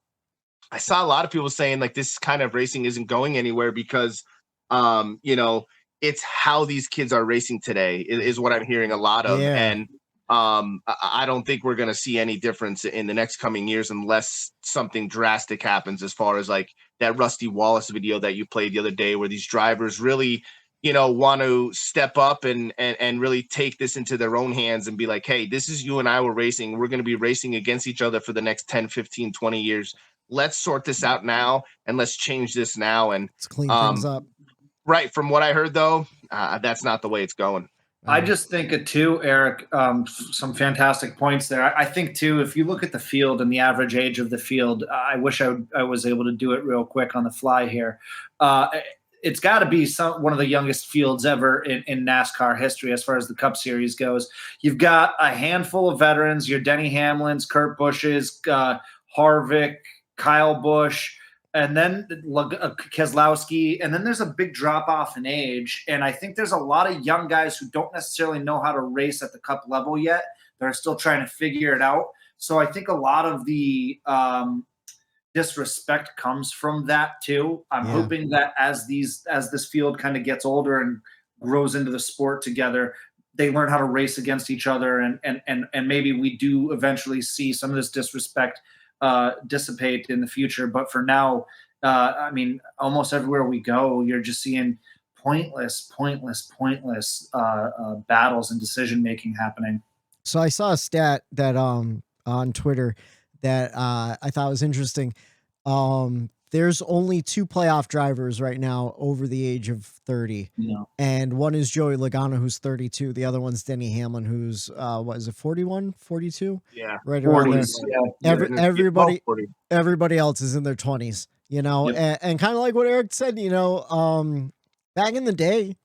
I saw a lot of people saying, like, this kind of racing isn't going anywhere because, you know, it's how these kids are racing today is what I'm hearing a lot of. Yeah. And I don't think we're going to see any difference in the next coming years unless something drastic happens, as far as like that Rusty Wallace video that you played the other day, where these drivers really, you know, want to step up and really take this into their own hands and be like, hey, this is you and I were racing. We're going to be racing against each other for the next 10, 15, 20 years. Let's sort this out now, and let's change this now. And let's clean things up. Right. From what I heard, though, that's not the way it's going. I just think too, Eric, some fantastic points there. I think too, if you look at the field and the average age of the field, I wish I was able to do it real quick on the fly here. It's got to be one of the youngest fields ever in NASCAR history as far as the Cup Series goes. You've got a handful of veterans, your Denny Hamlins, Kurt Busches, Harvick, Kyle Busch, and then Keselowski, and then there's a big drop-off in age. And I think there's a lot of young guys who don't necessarily know how to race at the Cup level yet. They're still trying to figure it out. So I think a lot of the disrespect comes from that too. I'm hoping that as this field kind of gets older and grows into the sport together, they learn how to race against each other, and maybe we do eventually see some of this disrespect dissipate in the future. But for now, I mean, almost everywhere we go, you're just seeing pointless battles and decision making happening. So I saw a stat that on Twitter that I thought was interesting. There's only 2 playoff drivers right now over the age of 30. And one is Joey Logano, who's 32. The other one's Denny Hamlin, who's, what is it, 41, 42? Yeah. Right around 40s, there. Everybody else is in their 20s, you know, and kind of like what Eric said, you know, back in the day,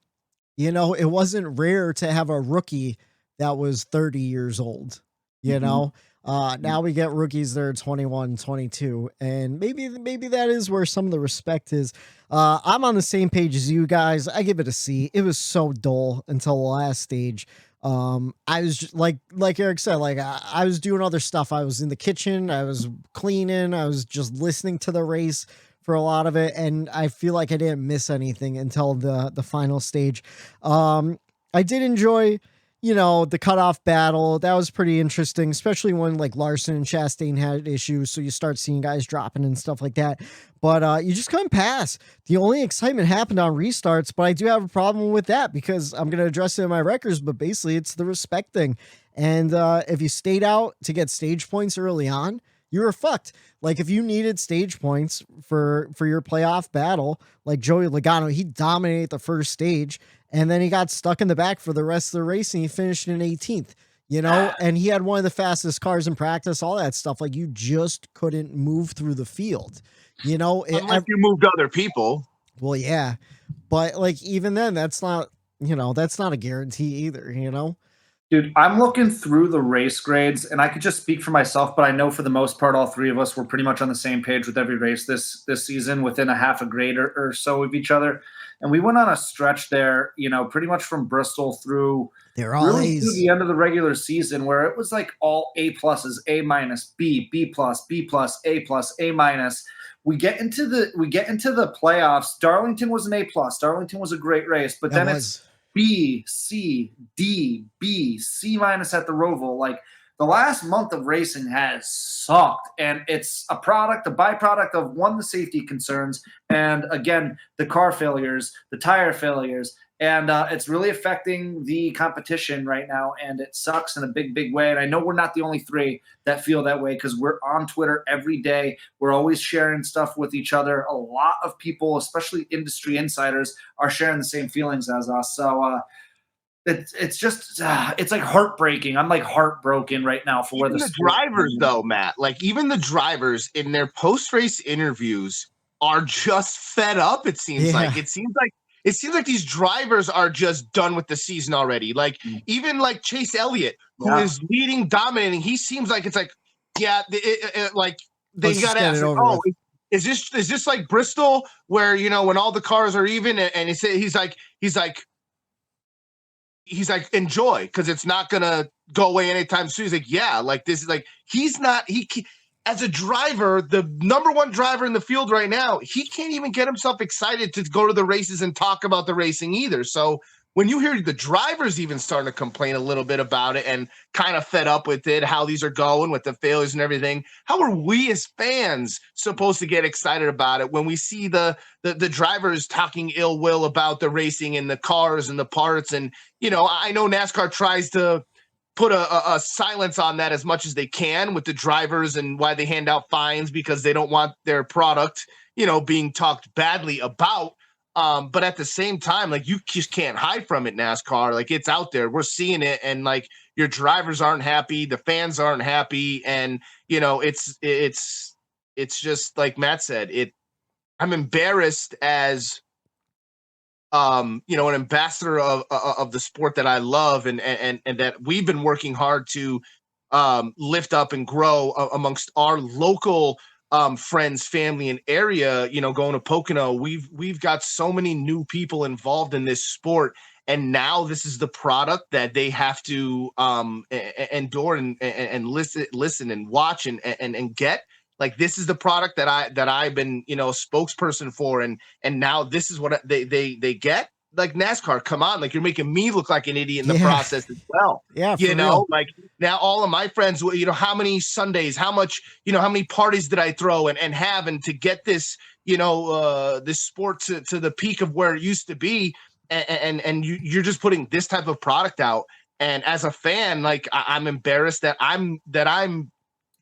you know, it wasn't rare to have a rookie that was 30 years old, you know. Now we get rookies that are 21, 22, and maybe that is where some of the respect is. I'm on the same page as you guys. I give it a C. It was so dull until the last stage. I was just, like Eric said, like I was doing other stuff. I was in the kitchen. I was cleaning. I was just listening to the race for a lot of it, and I feel like I didn't miss anything until the final stage. I did enjoy, the cutoff battle. That was pretty interesting, especially when like Larson and Chastain had issues. So you start seeing guys dropping and stuff like that. But you just couldn't pass. The only excitement happened on restarts, but I do have a problem with that because I'm going to address it in my records, but basically it's the respect thing. And if you stayed out to get stage points early on, you were fucked. Like if you needed stage points for your playoff battle, like Joey Logano, he dominated the first stage and then he got stuck in the back for the rest of the race and he finished in 18th, and he had one of the fastest cars in practice, all that stuff. Like you just couldn't move through the field, Unless you moved other people. Well, yeah, but like even then that's not a guarantee either, Dude, I'm looking through the race grades, and I could just speak for myself, but I know for the most part, all three of us were pretty much on the same page with every race this season, within a half a grade or so of each other. And we went on a stretch there, pretty much from Bristol through through the end of the regular season, where it was like all A pluses, A minus, B, B plus, A plus, A minus. We get into the playoffs. Darlington was an A plus. Darlington was a great race, but then it's B, C, D, B, C minus at the Roval. Like the last month of racing has sucked, and it's a byproduct of one, the safety concerns, and again, the car failures, the tire failures, and it's really affecting the competition right now, and it sucks in a big, big way. And I know we're not the only three that feel that way because we're on Twitter every day. We're always sharing stuff with each other. A lot of people, especially industry insiders, are sharing the same feelings as us. So it's just it's like heartbreaking. I'm like heartbroken right now for where the drivers, though, Matt. Like even the drivers in their post-race interviews are just fed up. It seems like these drivers are just done with the season already. Like even like Chase Elliott, who is leading, dominating, he seems like it's like, like they got to ask, like, is this like Bristol where when all the cars are even and he's like enjoy because it's not gonna go away anytime soon. He's like, like this is like as a driver, the number one driver in the field right now, he can't even get himself excited to go to the races and talk about the racing either. So when you hear the drivers even starting to complain a little bit about it and kind of fed up with it, how these are going with the failures and everything, how are we as fans supposed to get excited about it when we see the drivers talking ill will about the racing and the cars and the parts? And, I know NASCAR tries to put a silence on that as much as they can with the drivers and why they hand out fines because they don't want their product, being talked badly about. But at the same time, like you just can't hide from it, NASCAR. Like it's out there. We're seeing it. And like your drivers aren't happy. The fans aren't happy. And, it's just like Matt said, I'm embarrassed as, an ambassador of the sport that I love and that we've been working hard to lift up and grow amongst our local friends, family, and area. Going to Pocono, we've got so many new people involved in this sport, and now this is the product that they have to endure and listen and watch and get. Like this is the product that I've been, a spokesperson for, and now this is what they get. Like NASCAR, come on, like you're making me look like an idiot in the process as well. Yeah, like now all of my friends, how many Sundays, how much, how many parties did I throw and have, and to get this, this sport to the peak of where it used to be, and you're just putting this type of product out. And as a fan, like I'm embarrassed that I'm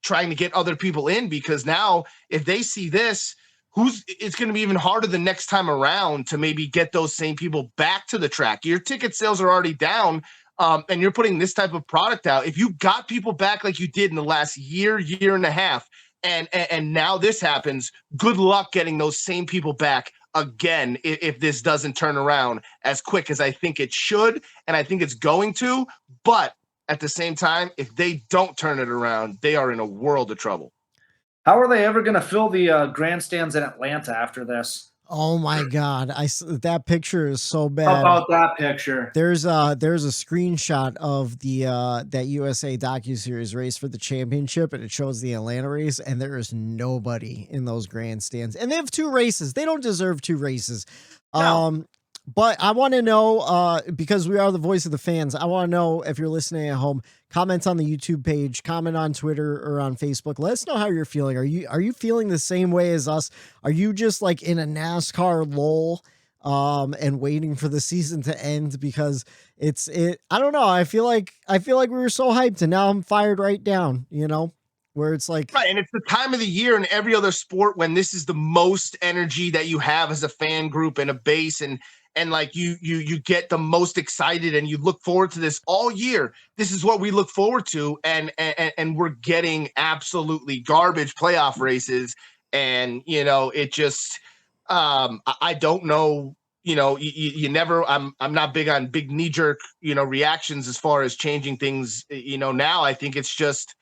trying to get other people in, because now if they see this, it's going to be even harder the next time around to maybe get those same people back to the track. Your ticket sales are already down, and you're putting this type of product out. If you got people back like you did in the last year and a half, and now this happens, good luck getting those same people back again if this doesn't turn around as quick as I think it should, and I think it's going to. But at the same time, if they don't turn it around, they are in a world of trouble. How are they ever going to fill the grandstands in Atlanta after this? Oh my God. That picture is so bad. How about that picture? There's a screenshot of the that USA docuseries race for the championship, and it shows the Atlanta race, and there is nobody in those grandstands. And they have 2 races. They don't deserve 2 races. No. But I want to know, because we are the voice of the fans, I want to know, if you're listening at home, comment on the YouTube page, comment on Twitter or on Facebook. Let us know how you're feeling. Are you feeling the same way as us? Are you just like in a NASCAR lull, and waiting for the season to end? Because I don't know. I feel like we were so hyped, and now I'm fired right down, where it's like, right. And it's the time of the year in every other sport when this is the most energy that you have as a fan group and a base, and like you get the most excited, and you look forward to this all year. This is what we look forward to. And we're getting absolutely garbage playoff races. And, it just, I don't know, you never, I'm not big on big knee jerk, reactions as far as changing things, now. I think it's just,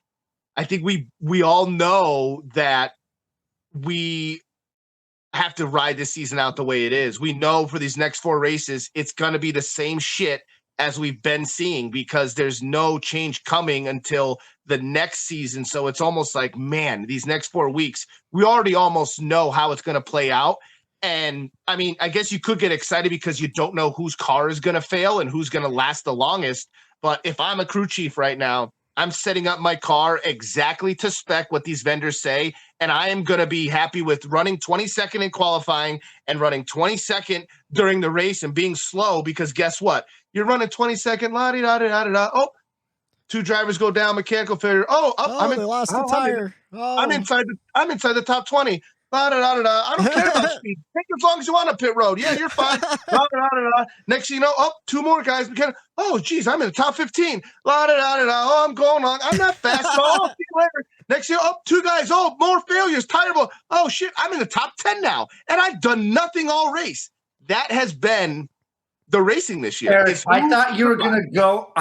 I think we all know that we have to ride this season out the way it is. We know for these next 4 races, it's going to be the same shit as we've been seeing, because there's no change coming until the next season. So it's almost like, man, these next 4 weeks, we already almost know how it's going to play out. And I mean, I guess you could get excited because you don't know whose car is going to fail and who's going to last the longest. But if I'm a crew chief right now, I'm setting up my car exactly to spec what these vendors say, and I am going to be happy with running 22nd in qualifying and running 22nd during the race and being slow, because guess what? You're running 22nd, la-di-da-di-da-di-da. Oh, 2 drivers go down, mechanical failure. They lost the tire. I'm inside the top 20. La-da-da-da-da. I don't care about speed. Take as long as you want on pit road. Yeah, you're fine. La-da-da-da-da. Next thing you know, 2 more guys. Oh, geez, I'm in the top 15. La-da-da-da-da. Oh, I'm going on. I'm not fast at all. See you later. Next thing you know, 2 guys. Oh, more failures. Tire blow. Oh, shit, I'm in the top 10 now. And I've done nothing all race. That has been the racing this year. Eric, I thought you were gonna go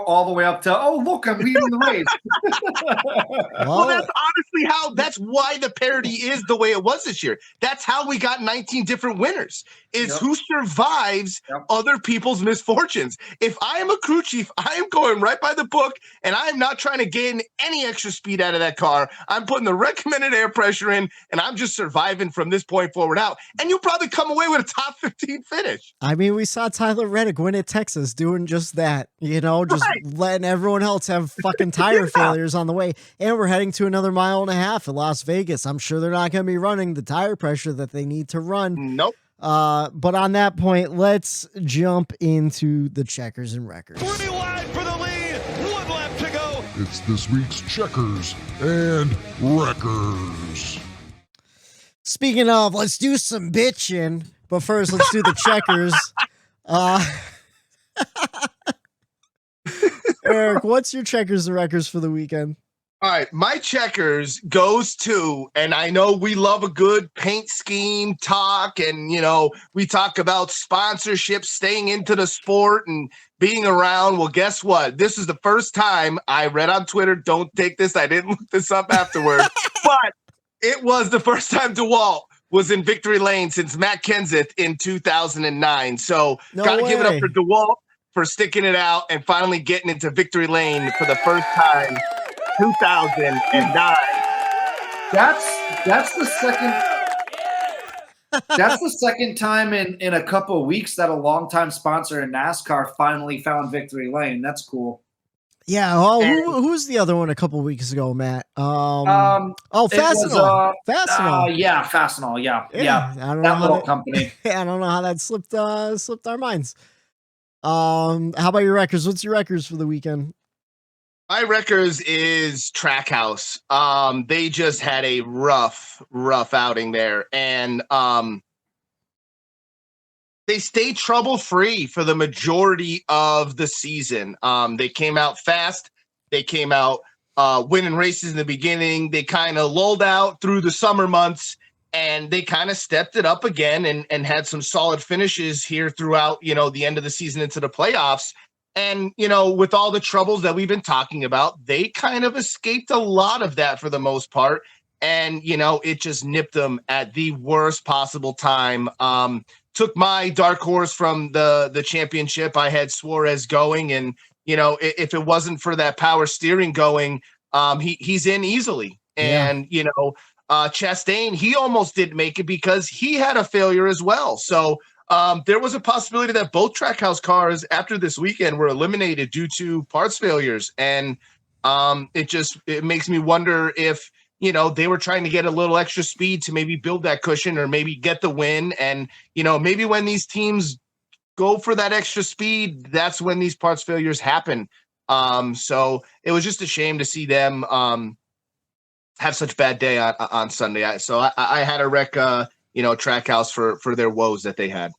all the way up to, oh look, I'm leading the race. Well, that's why the parity is the way it was this year. That's how we got 19 different winners, is who survives other people's misfortunes. If I am a crew chief, I am going right by the book, and I am not trying to gain any extra speed out of that car. I'm putting the recommended air pressure in, and I'm just surviving from this point forward out. And you'll probably come away with a top 15 finish. I mean, we saw Tyler Reddick win at Texas doing just that, letting everyone else have fucking tire failures on the way. And we're heading to another 1.5 miles at Las Vegas. I'm sure they're not going to be running the tire pressure that they need to run. Nope. But on that point, let's jump into the checkers and wreckers. 3 wide for the lead. 1 lap to go. It's this week's checkers and wreckers. Speaking of, let's do some bitching. But first, let's do the checkers. Eric, what's your checkers and wreckers for the weekend? All right, my checkers goes to, and I know we love a good paint scheme talk, and, we talk about sponsorships, staying into the sport and being around. Well, guess what? This is the first time I read on Twitter, don't take this, I didn't look this up afterwards, but it was the first time DeWalt was in victory lane since Matt Kenseth in 2009. So gotta give it up for DeWalt for sticking it out and finally getting into victory lane for the first time, 2009. That's the second time in a couple of weeks that a longtime sponsor in NASCAR finally found victory lane. That's cool. Yeah. Well, who was the other one a couple of weeks ago, Matt? Fastenal. Fastenal. Yeah, Fastenal. Yeah. I don't that know little company. I don't know how that slipped our minds. How about your wreckers? What's your wreckers for the weekend? My wreckers is Trackhouse. They just had a rough outing there, and they stayed trouble-free for the majority of the season. They came out fast. They came out winning races in the beginning. They kind of lulled out through the summer months, and they kind of stepped it up again and had some solid finishes here throughout, the end of the season into the playoffs. And, with all the troubles that we've been talking about, they kind of escaped a lot of that for the most part. and it just nipped them at the worst possible time. Took my dark horse from the championship. I had Suarez going, and if it wasn't for that power steering going, he's in easily. And Chastain, he almost didn't make it because he had a failure as well. So there was a possibility that both Trackhouse cars after this weekend were eliminated due to parts failures. And it makes me wonder if, they were trying to get a little extra speed to maybe build that cushion or maybe get the win. And, maybe when these teams go for that extra speed, that's when these parts failures happen. So it was just a shame to see them have such a bad day on Sunday. I had to wreck, Trackhouse for their woes that they had.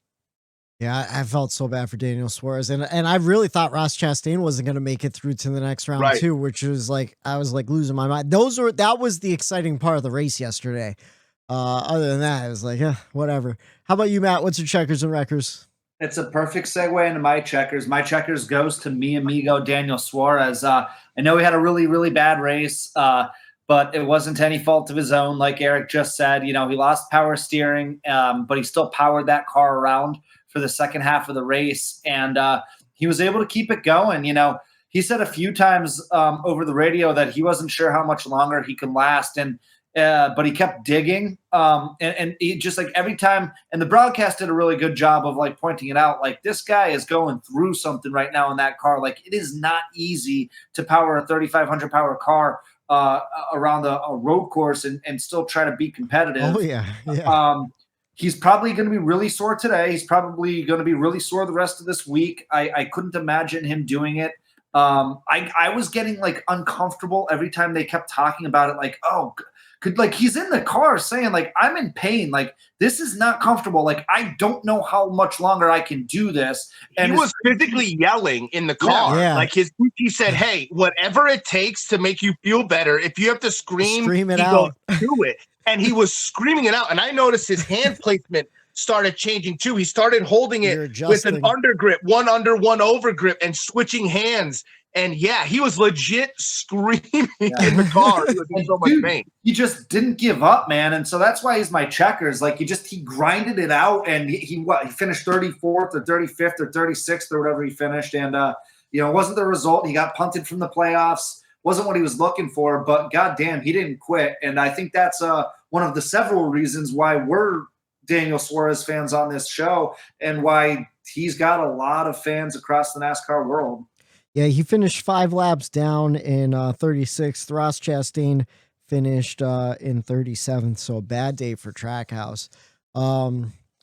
Yeah, I felt so bad for Daniel Suarez, and I really thought Ross Chastain wasn't going to make it through to the next round too, which was I was losing my mind. That was the exciting part of the race yesterday. Other than that, it was whatever. How about you, Matt? What's your checkers and wreckers? It's a perfect segue into my checkers. My checkers goes to mi amigo Daniel Suarez. I know he had a really, really bad race, but it wasn't any fault of his own. Like Eric just said, he lost power steering, but he still powered that car around for the second half of the race, and he was able to keep it going. He said a few times over the radio that he wasn't sure how much longer he could last, and but he kept digging, and he just every time, and the broadcast did a really good job of pointing it out. This guy is going through something right now in that car. It is not easy to power a 3,500 power car around a road course and still try to be competitive. Oh yeah. He's probably going to be really sore today. He's probably going to be really sore the rest of this week. I couldn't imagine him doing it. I was getting uncomfortable every time they kept talking about it. He's in the car saying I'm in pain. This is not comfortable. I don't know how much longer I can do this. And he was physically yelling in the car. Yeah. He said, "Hey, whatever it takes to make you feel better. If you have to scream it out. Do it." And he was screaming it out. And I noticed his hand placement started changing too. He started holding it with an under grip, one under, one over grip, and switching hands. And yeah, he was legit screaming in the car. He was in so much pain. He just didn't give up, man. And so that's why he's my checkers. He grinded it out, and he finished 34th or 35th or 36th or whatever he finished. And it wasn't the result. He got punted from the playoffs. Wasn't what he was looking for, but goddamn, he didn't quit. And I think that's one of the several reasons why we're Daniel Suarez fans on this show, and why he's got a lot of fans across the NASCAR world. Yeah, he finished 5 laps down in 36th. Ross Chastain finished in 37th, so a bad day for Trackhouse. How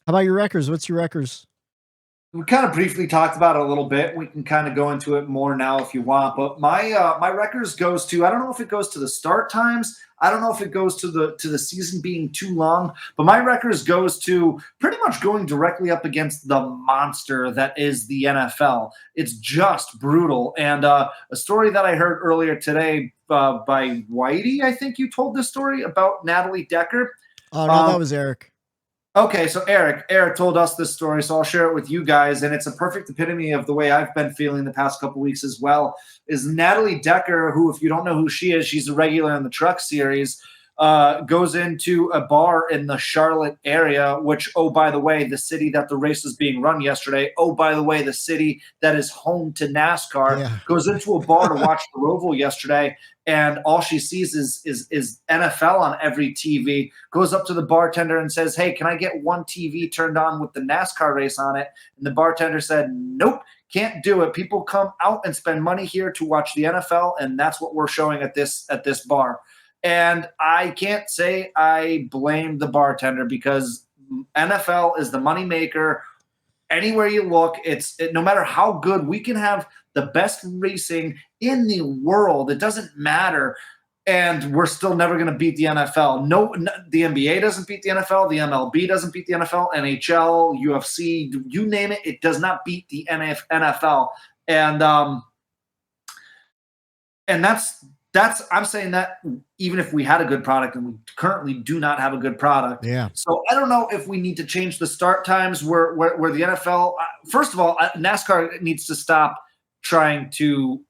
about your wreckers? What's your wreckers? We kind of briefly talked about it a little bit. We can kind of go into it more now if you want. But my records goes to, I don't know if it goes to the start times. I don't know if it goes to the season being too long. But my records goes to pretty much going directly up against the monster that is the NFL. It's just brutal. And a story that I heard earlier today by Whitey, I think you told this story about Natalie Decker. Oh, no, that was Eric. Okay, so Eric told us this story, so I'll share it with you guys, and it's a perfect epitome of the way I've been feeling the past couple weeks as well. Is Natalie Decker, who, if you don't know who she is, she's a regular in the Truck Series, goes into a bar in the Charlotte area, which, oh, by the way, the city that the race was being run yesterday, oh, by the way, the city that is home to NASCAR, goes into a bar to watch the Roval yesterday, and all she sees is NFL on every TV, goes up to the bartender and says, "Hey, can I get one TV turned on with the NASCAR race on it?" And the bartender said, "Nope, can't do it. People come out and spend money here to watch the NFL, and that's what we're showing at this bar." And I can't say I blame the bartender, because NFL is the moneymaker. Anywhere you look, no matter how good, we can have the best racing in the world. It doesn't matter. And we're still never going to beat the NFL. No, the NBA doesn't beat the NFL. The MLB doesn't beat the NFL. NHL, UFC, you name it, it does not beat the NFL. And that's I'm saying that even if we had a good product, and we currently do not have a good product. Yeah. So I don't know if we need to change the start times where the NFL, first of all, NASCAR needs to stop trying to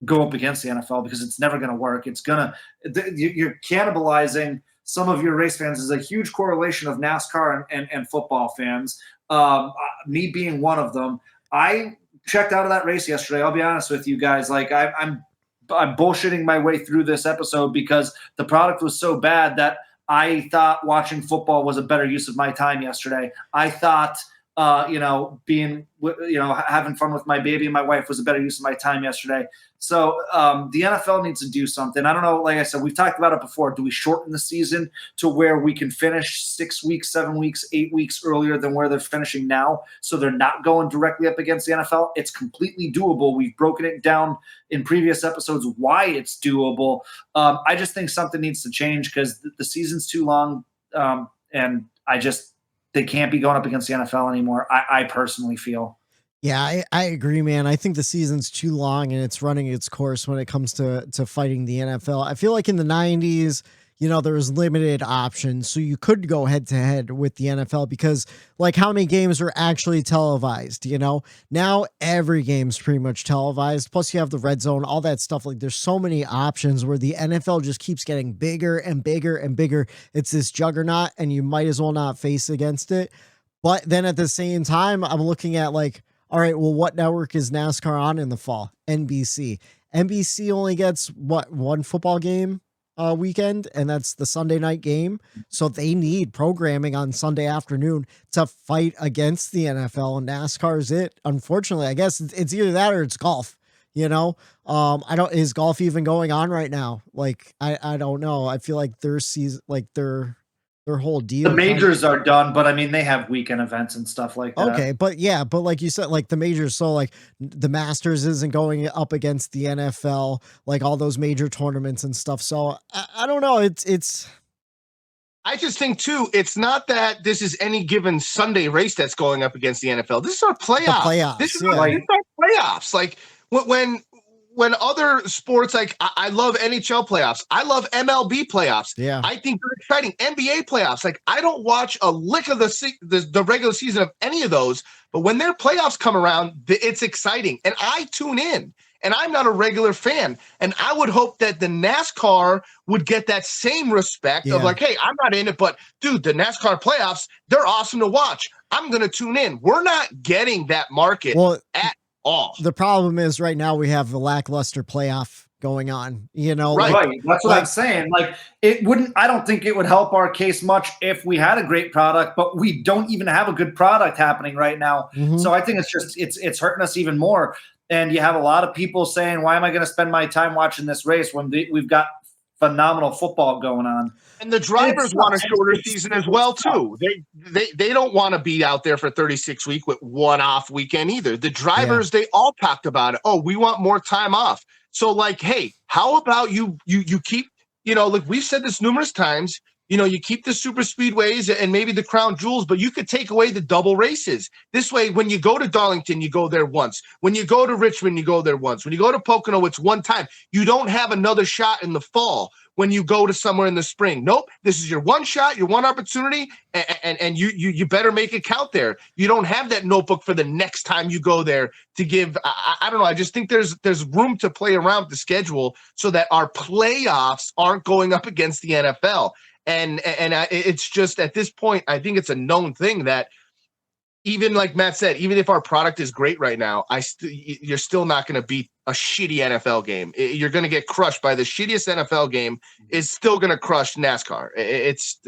go up against the NFL because it's never going to work. You're cannibalizing some of your race fans. Is a huge correlation of NASCAR and football fans. Me being one of them. I checked out of that race yesterday. I'll be honest with you guys. Like I'm bullshitting my way through this episode because the product was so bad that I thought watching football was a better use of my time yesterday. I thought, having fun with my baby and my wife was a better use of my time yesterday. So the NFL needs to do something. I don't know. Like I said, we've talked about it before. Do we shorten the season to where we can finish 6 weeks, 7 weeks, 8 weeks earlier than where they're finishing now? So they're not going directly up against the NFL. It's completely doable. We've broken it down in previous episodes why it's doable. I just think something needs to change because the season's too long. And they can't be going up against the NFL anymore. I personally feel. Yeah, I agree, man. I think the season's too long and it's running its course when it comes to fighting the NFL. I feel like in the 90s, there was limited options. So you could go head to head with the NFL because like how many games are actually televised, Now every game's pretty much televised. Plus you have the red zone, all that stuff. Like there's so many options where the NFL just keeps getting bigger and bigger and bigger. It's this juggernaut and you might as well not face against it. But then at the same time, I'm looking at like, all right, well, what network is NASCAR on in the fall? NBC. NBC only gets one football game weekend, and that's the Sunday night game. So they need programming on Sunday afternoon to fight against the NFL, and NASCAR is it. Unfortunately, I guess it's either that or it's golf. Is golf even going on right now? Like, I don't know. I feel like their season, like their whole deal. The majors are done, but I mean, they have weekend events and stuff like that. Okay. But like you said, like the majors, so like the Masters isn't going up against the NFL, like all those major tournaments and stuff. So I don't know. I just think too, it's not that this is any given Sunday race that's going up against the NFL. This is our playoffs. This is our playoffs. Like when other sports, like I love NHL playoffs. I love MLB playoffs. Yeah. I think they're exciting. NBA playoffs. Like I don't watch a lick of the regular season of any of those, but when their playoffs come around, it's exciting. And I tune in. And I'm not a regular fan. And I would hope that the NASCAR would get that same respect of like, hey, I'm not in it, but dude, the NASCAR playoffs, they're awesome to watch. I'm going to tune in. We're not getting that market at all. The problem is right now we have the lackluster playoff going on, Right. That's what I'm saying. Like I don't think it would help our case much if we had a great product, but we don't even have a good product happening right now. Mm-hmm. So I think it's hurting us even more. And you have a lot of people saying, why am I going to spend my time watching this race when we've got phenomenal football going on? And the drivers want a shorter season as well, too. They don't want to be out there for 36 weeks with one off weekend either. The drivers, they all talked about it. Oh, we want more time off. So like, hey, how about you keep, like we've said this numerous times, you keep the super speedways and maybe the crown jewels, but you could take away the double races. This way, when you go to Darlington, you go there once. When you go to Richmond, you go there once. When you go to Pocono, it's one time. You don't have another shot in the fall when you go to somewhere in the spring. Nope. This is your one shot, your one opportunity, and you better make it count there. You don't have that notebook for the next time you go there to give. I don't know. I just think there's room to play around with the schedule so that our playoffs aren't going up against the NFL. And it's just at this point, I think it's a known thing that even like Matt said, even if our product is great right now, you're still not going to beat a shitty NFL game. You're going to get crushed by the shittiest NFL game is still going to crush NASCAR. It's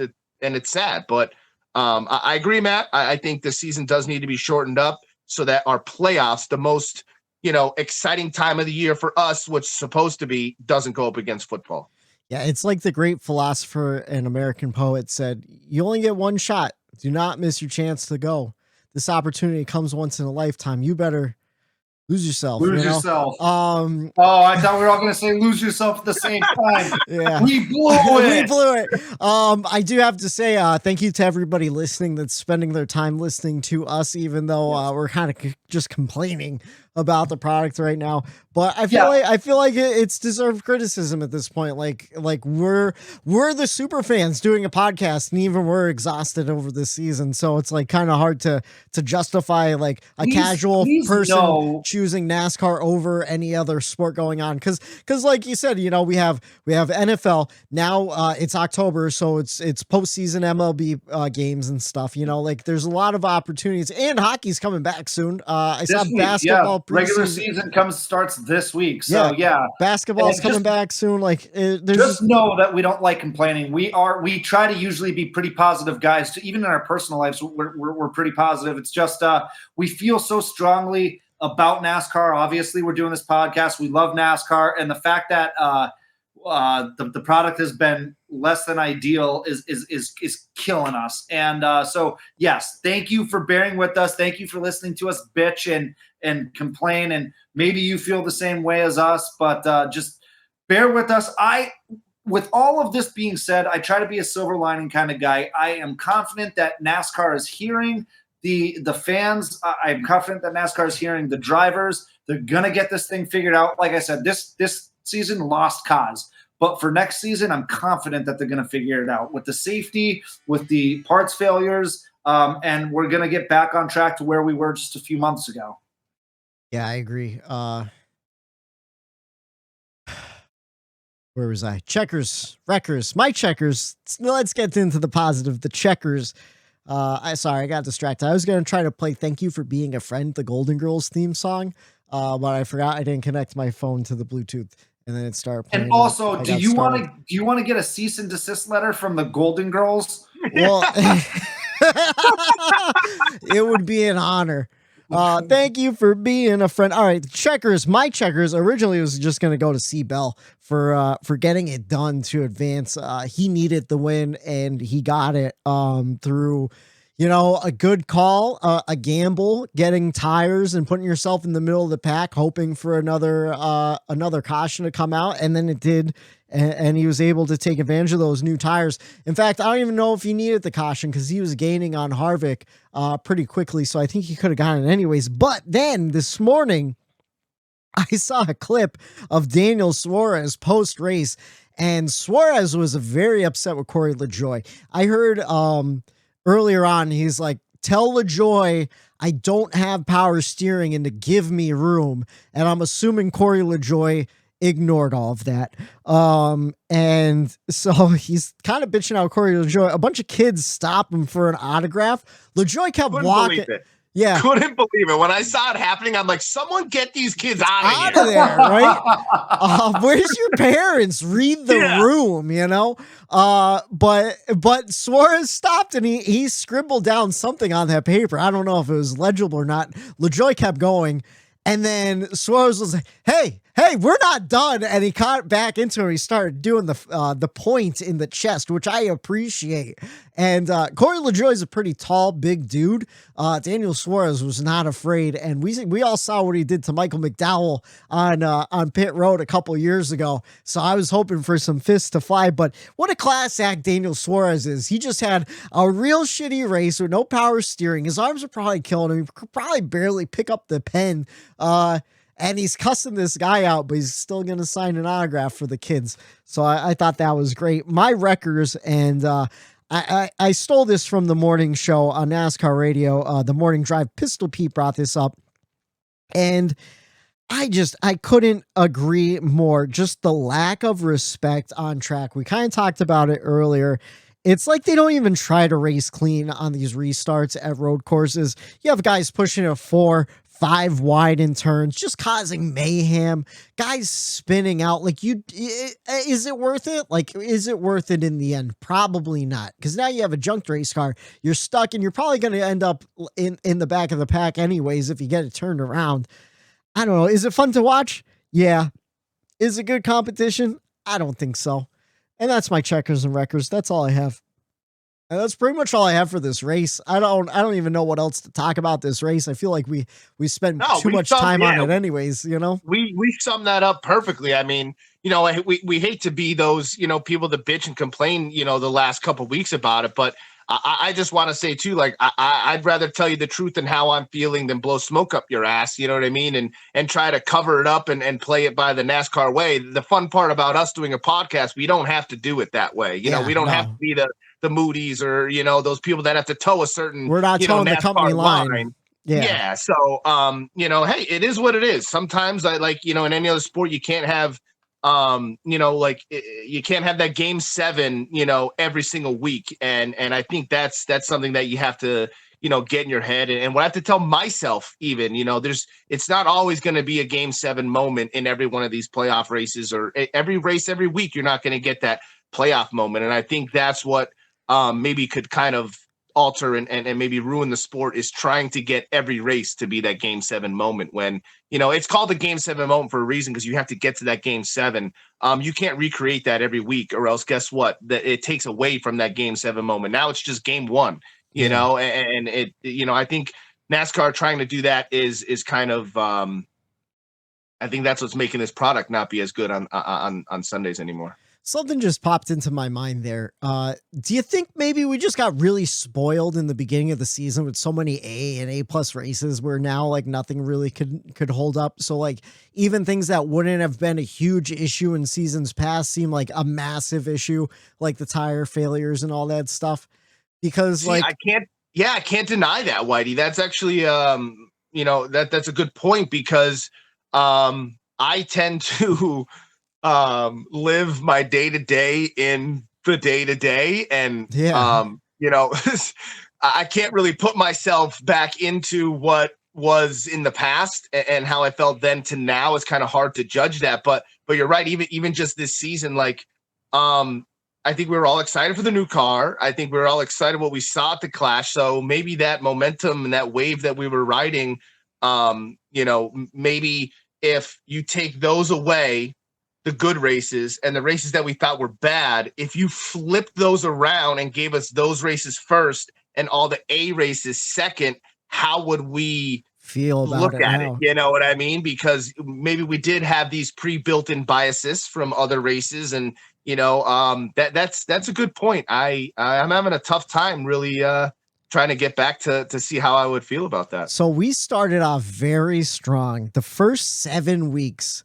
sad, but I agree, Matt. I think the season does need to be shortened up so that our playoffs, the most exciting time of the year for us, what's supposed to be, doesn't go up against football. Yeah, it's like the great philosopher and American poet said, you only get one shot. Do not miss your chance to go. This opportunity comes once in a lifetime. You better lose yourself. Lose yourself. I thought we were all going to say lose yourself at the same time. Yeah. We blew it. We blew it. I do have to say thank you to everybody listening that's spending their time listening to us, even though we're kind of just complaining about the product right now, but I feel like it's deserved criticism at this point. Like we're the super fans doing a podcast, and even we're exhausted over this season. So it's like kind of hard to justify like a casual person choosing NASCAR over any other sport going on. Cause like you said, you know, we have NFL now. It's October, so it's postseason MLB games and stuff. You know, like there's a lot of opportunities, and hockey's coming back soon. I saw basketball. Regular season starts this week. So basketball's coming back soon. Like there's just know that we don't like complaining. We try to usually be pretty positive guys. Even in our personal lives, we're pretty positive. It's just we feel so strongly about NASCAR. Obviously, we're doing this podcast. We love NASCAR, and the fact that the product has been less than ideal is killing us. And so yes, thank you for bearing with us. Thank you for listening to us bitch and complain. And maybe you feel the same way as us, but just bear with us. With all of this being said, I try to be a silver lining kind of guy. I am confident that NASCAR is hearing the fans. I'm confident that NASCAR is hearing the drivers. They're gonna get this thing figured out. Like I said, this season lost cause. But for next season, I'm confident that they're going to figure it out with the safety, with the parts failures, and we're going to get back on track to where we were just a few months ago. Yeah, I agree. Where was I? Checkers, wreckers, my checkers. Let's get into the positive. The checkers. I got distracted. I was going to try to play "Thank You for Being a Friend," the Golden Girls theme song, but I forgot I didn't connect my phone to the Bluetooth. And then it started playing. And also, do you want to get a cease and desist letter from the Golden Girls? Well, it would be an honor. Thank you for being a friend. All right, checkers. My checkers originally was just going to go to CBell for getting it done to advance. He needed the win, and he got it through, you know, a good call, a gamble, getting tires and putting yourself in the middle of the pack, hoping for another caution to come out. And then it did. And he was able to take advantage of those new tires. In fact, I don't even know if he needed the caution because he was gaining on Harvick pretty quickly. So I think he could have gotten it anyways. But then this morning, I saw a clip of Daniel Suarez post-race, and Suarez was very upset with Corey LaJoie. I heard earlier on, he's like, tell LaJoie I don't have power steering and to give me room. And I'm assuming Corey LaJoie ignored all of that. And so he's kind of bitching out Corey LaJoie. A bunch of kids stop him for an autograph. LaJoie kept walking. Yeah. Couldn't believe it. When I saw it happening, I'm like, someone get these kids out of there, right? Where's your parents? Read the room, you know? But Suarez stopped and he scribbled down something on that paper. I don't know if it was legible or not. LaJoie kept going. And then Suarez was like, hey, we're not done. And he caught back into it. He started doing the point in the chest, which I appreciate. And Corey LaJoie is a pretty tall, big dude. Daniel Suarez was not afraid. And we all saw what he did to Michael McDowell on pit road a couple years ago. So I was hoping for some fists to fly. But what a class act Daniel Suarez is. He just had a real shitty race with no power steering. His arms are probably killing him. He could probably barely pick up the pen. And he's cussing this guy out, but he's still going to sign an autograph for the kids. So I thought that was great. My wreckers, and I stole this from the morning show on NASCAR radio, the morning drive. Pistol Pete brought this up. And I couldn't agree more. Just the lack of respect on track. We kind of talked about it earlier. It's like they don't even try to race clean on these restarts at road courses. You have guys pushing a 4-5 wide in turns, just causing mayhem, guys spinning out. Like, is it worth it? Like, is it worth it in the end? Probably not. Because now you have a junked race car, you're stuck, and you're probably going to end up in the back of the pack anyways if you get it turned around. I don't know. Is it fun to watch? Yeah. Is it good competition? I don't think so. And that's my checkers and wreckers. That's all I have. And that's pretty much all I have for this race. I don't even know what else to talk about this race. I feel like we spend too much time on it anyways, you know? We summed that up perfectly. I mean, you know, we hate to be those, you know, people that bitch and complain, you know, the last couple of weeks about it, but I just want to say too, like I'd rather tell you the truth and how I'm feeling than blow smoke up your ass. You know what I mean? And try to cover it up and play it by the NASCAR way. The fun part about us doing a podcast, we don't have to do it that way. You know, we don't have to be the Moody's or, you know, those people that have to toe a certain, we're not towing the company line. Yeah. So, you know, hey, it is what it is. Sometimes I like, you know, in any other sport, you can't have, you know, like you can't have that game 7, you know, every single week. And I think that's something that you have to, you know, get in your head. And what I have to tell myself, even, you know, it's not always going to be a game 7 moment in every one of these playoff races or every race, every week. You're not going to get that playoff moment. And I think that's what maybe could kind of alter and maybe ruin the sport, is trying to get every race to be that game 7 moment, when, you know, it's called the game 7 moment for a reason, because you have to get to that game 7. You can't recreate that every week, or else guess what? That it takes away from that game 7 moment. Now it's just game 1, you know, and it, you know, I think NASCAR trying to do that is kind of, I think that's what's making this product not be as good on Sundays anymore. Something just popped into my mind there. Do you think maybe we just got really spoiled in the beginning of the season with so many A and A+ races where now like nothing really could hold up? So like even things that wouldn't have been a huge issue in seasons past seem like a massive issue, like the tire failures and all that stuff. Because like I can't deny that, Whitey. That's actually you know, that's a good point, because I tend to live my day-to-day in the day-to-day, and you know, I can't really put myself back into what was in the past and how I felt then to now. It's kind of hard to judge that, but you're right. Even just this season, like I think we were all excited for the new car. I think we were all excited what we saw at the Clash. So maybe that momentum and that wave that we were riding, you know, maybe if you take those away, the good races and the races that we thought were bad, if you flipped those around and gave us those races first and all the A races second, how would we feel about look at it? You know what I mean? Because maybe we did have these pre-built-in biases from other races, and you know, that's a good point. I'm having a tough time really trying to get back to see how I would feel about that. So we started off very strong. The first 7 weeks,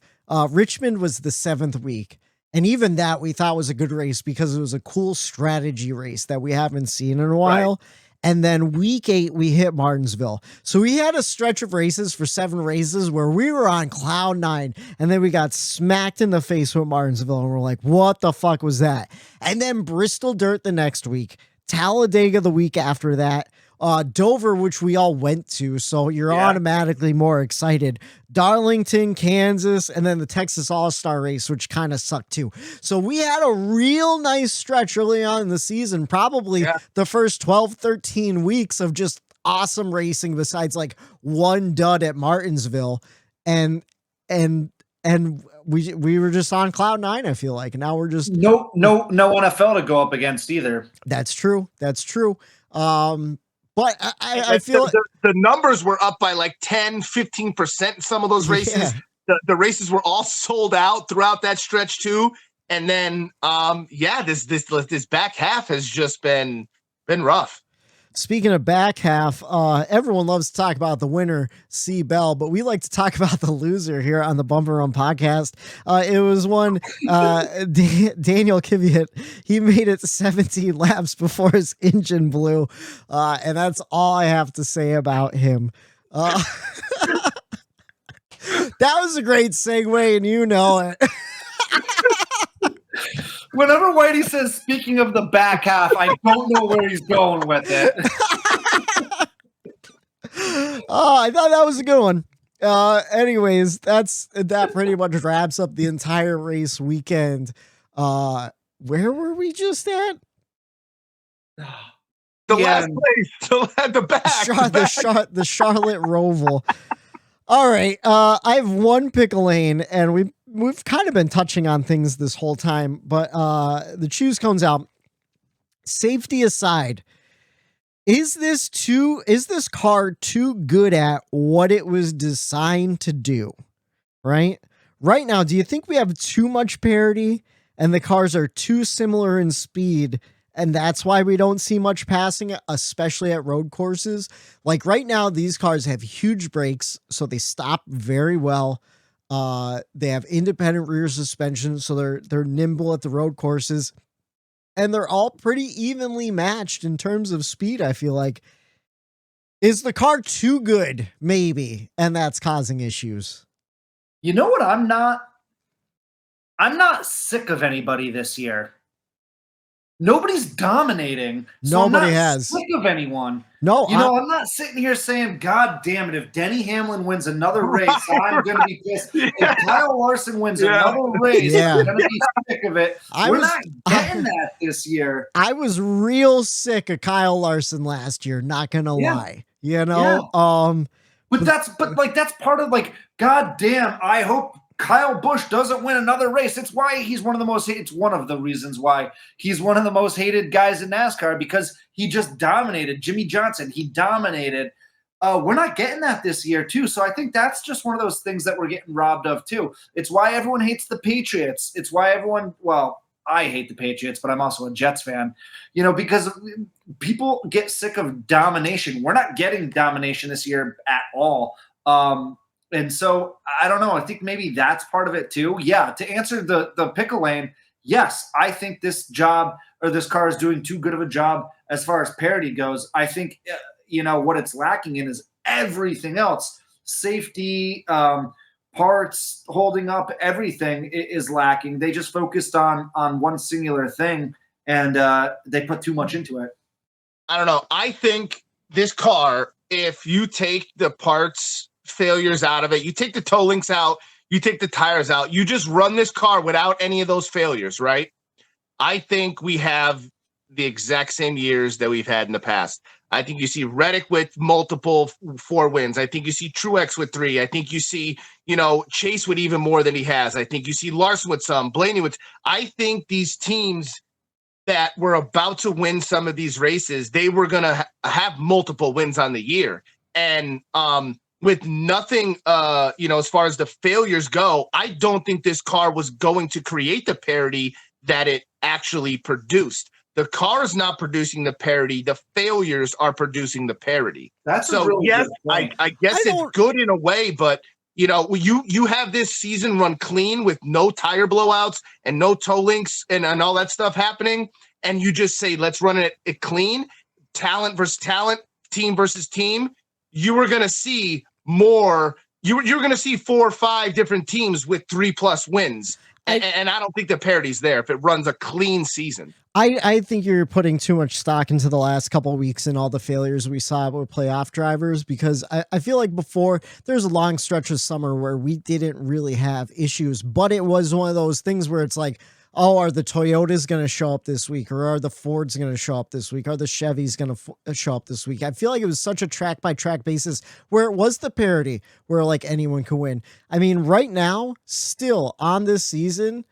Richmond was the 7th week. And even that we thought was a good race because it was a cool strategy race that we haven't seen in a while. Right. And then week 8, we hit Martinsville. So we had a stretch of races for 7 races where we were on cloud 9. And then we got smacked in the face with Martinsville. And we're like, what the fuck was that? And then Bristol Dirt the next week, Talladega the week after that, Dover, which we all went to, so you're automatically more excited. Darlington, Kansas, and then the Texas All-Star race, which kind of sucked too. So we had a real nice stretch early on in the season, probably the first 12, 13 weeks of just awesome racing, besides like one dud at Martinsville. And we were just on cloud 9, I feel like. And now we're just no NFL to go up against either. That's true. But I feel the numbers were up by like 10, 15% in some of those races. Yeah. The races were all sold out throughout that stretch too. And then, this back half has just been rough. Speaking of back half, everyone loves to talk about the winner, CBell, but we like to talk about the loser here on the Bumper Run podcast. It was one Daniel Kvyat. He made it 17 laps before his engine blew, and that's all I have to say about him. That was a great segue, and you know it. Whenever Whitey says, speaking of the back half, I don't know where he's going with it. Oh, I thought that was a good one. Anyways, that pretty much wraps up the entire race weekend. Where were we just at? Last place, the back. The Charlotte Roval. All right. I have one pickle lane, and we've kind of been touching on things this whole time, but the choose comes out. Safety aside, is this car too good at what it was designed to do? Right now, do you think we have too much parity and the cars are too similar in speed And that's why we don't see much passing, especially at road courses. Like right now, these cars have huge brakes, so they stop very well. They have independent rear suspension, so they're nimble at the road courses. And they're all pretty evenly matched in terms of speed, I feel like. Is the car too good? Maybe. And that's causing issues. You know what? I'm not sick of anybody this year. Nobody's dominating. So Nobody I'm not has. sick of anyone. No, I'm not sitting here saying, God damn it, if Denny Hamlin wins another race, I'm going to be pissed. If Kyle Larson wins another race, I'm going to be sick of it. We're not getting that this year. I was real sick of Kyle Larson last year, not going to lie. You know? Yeah. But that's part of like, God damn, I hope Kyle Busch doesn't win another race. It's why he's one of the most hated. It's one of the reasons why he's one of the most hated guys in NASCAR, because he just dominated. Jimmy Johnson, he dominated. We're not getting that this year too. So I think that's just one of those things that we're getting robbed of too. It's why everyone hates the Patriots. It's why I hate the Patriots, but I'm also a Jets fan, because people get sick of domination. We're not getting domination this year at all. And so I don't know. I think maybe that's part of it too. Yeah. To answer the pickle lane, yes, I think this car is doing too good of a job as far as parity goes. I think, what it's lacking in is everything else. Safety, parts, holding up, everything is lacking. They just focused on one singular thing, and they put too much into it. I don't know. I think this car, if you take the parts failures out of it, you take the toe links out, you take the tires out, you just run this car without any of those failures, right? I think we have the exact same years that we've had in the past. I think you see Reddick with multiple 4 wins. I think you see Truex with 3. I think you see, Chase with even more than he has. I think you see Larson with some, Blaney with. I think these teams that were about to win some of these races, they were going to have multiple wins on the year. And with nothing, as far as the failures go, I don't think this car was going to create the parity that it actually produced. The car is not producing the parity. The failures are producing the parity. That's so, really yes, I guess it's good in a way, but you have this season run clean with no tire blowouts and no toe links and all that stuff happening, and you just say, let's run it clean, talent versus talent, team versus team. You were going to see more. You're going to see 4 or 5 different teams with 3+ wins. And I don't think the parity's there if it runs a clean season. I think you're putting too much stock into the last couple of weeks and all the failures we saw with playoff drivers, because I feel like before there's a long stretch of summer where we didn't really have issues, but it was one of those things where it's like, oh, are the Toyotas going to show up this week? Or are the Fords going to show up this week? Are the Chevys going to show up this week? I feel like it was such a track-by-track basis where it was the parity where like anyone could win. I mean, right now, still on this season,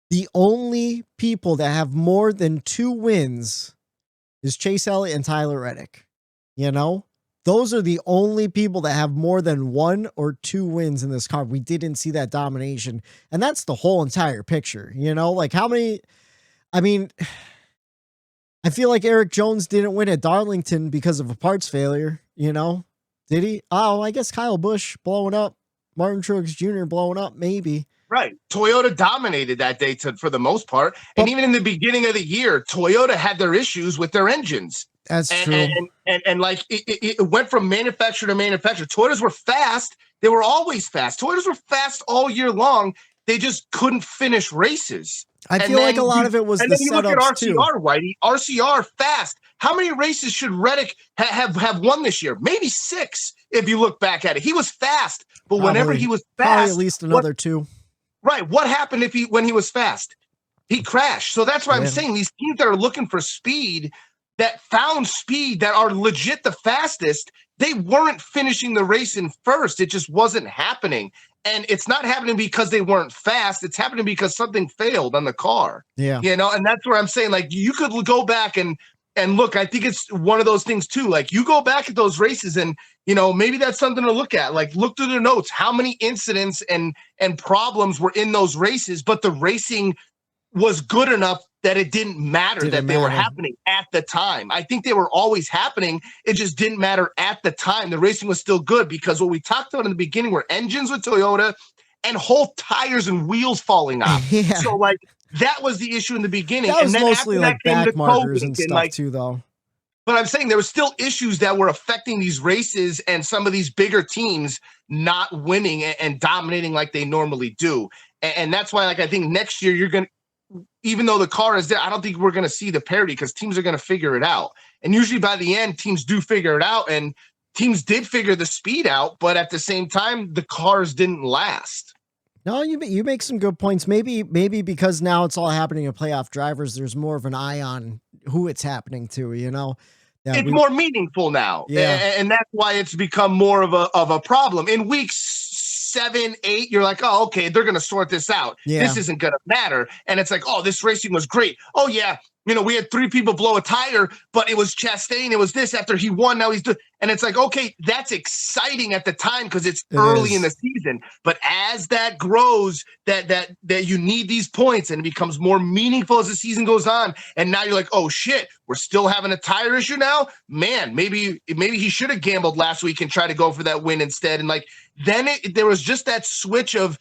the only people that have more than 2 wins is Chase Elliott and Tyler Reddick. Those are the only people that have more than 1 or 2 wins in this car. We didn't see that domination. And that's the whole entire picture. Like how many, I feel like Eric Jones didn't win at Darlington because of a parts failure. Did he? Oh, I guess Kyle Busch blowing up, Martin Truex Jr. blowing up, maybe. Right. Toyota dominated that day for the most part. And even in the beginning of the year, Toyota had their issues with their engines. That's true. And like it went from manufacturer to manufacturer. Toyotas were fast. They were always fast. Toyotas were fast all year long. They just couldn't finish races. I feel like a lot of it was the setups look at RCR, too. Whitey. RCR fast. How many races should Reddick have won this year? Maybe 6 if you look back at it. He was fast, but whenever he was fast, probably at least another 2. Right. What happened when he was fast? He crashed. So that's why I'm saying these teams that are looking for speed, that found speed, that are legit the fastest, they weren't finishing the race in first. It just wasn't happening. And it's not happening because they weren't fast. It's happening because something failed on the car. Yeah. And that's where I'm saying, like, you could go back and look. I think it's one of those things too. Like, you go back at those races and, maybe that's something to look at. Like, look through the notes, how many incidents and problems were in those races, but the racing was good enough that it didn't matter that they were happening at the time. I think they were always happening. It just didn't matter at the time. The racing was still good because what we talked about in the beginning were engines with Toyota and whole tires and wheels falling off. Yeah. So like that was the issue in the beginning. That was and then mostly after like that came back the markers COVID and stuff like, too, though. But I'm saying there were still issues that were affecting these races and some of these bigger teams not winning and dominating like they normally do. And that's why, like, I think next year you're going to, even though the car is there, I don't think we're going to see the parity because teams are going to figure it out. And usually by the end, teams do figure it out, and teams did figure the speed out, but at the same time, the cars didn't last. No, you make some good points. Maybe because now it's all happening to playoff drivers, there's more of an eye on who it's happening to, you know? It's more meaningful now. Yeah. And that's why it's become more of a problem. In weeks 7, 8, you're like, oh, okay, they're going to sort this out. Yeah. This isn't going to matter. And it's like, oh, this racing was great. Oh, yeah. You know, we had 3 people blow a tire, but it was Chastain. It was this after he won. Now he's doing, and it's like, okay, that's exciting at the time because it's early in the season. But as that grows, that you need these points and it becomes more meaningful as the season goes on. And now you're like, oh shit, we're still having a tire issue now. Man, maybe he should have gambled last week and tried to go for that win instead. And like then there was just that switch of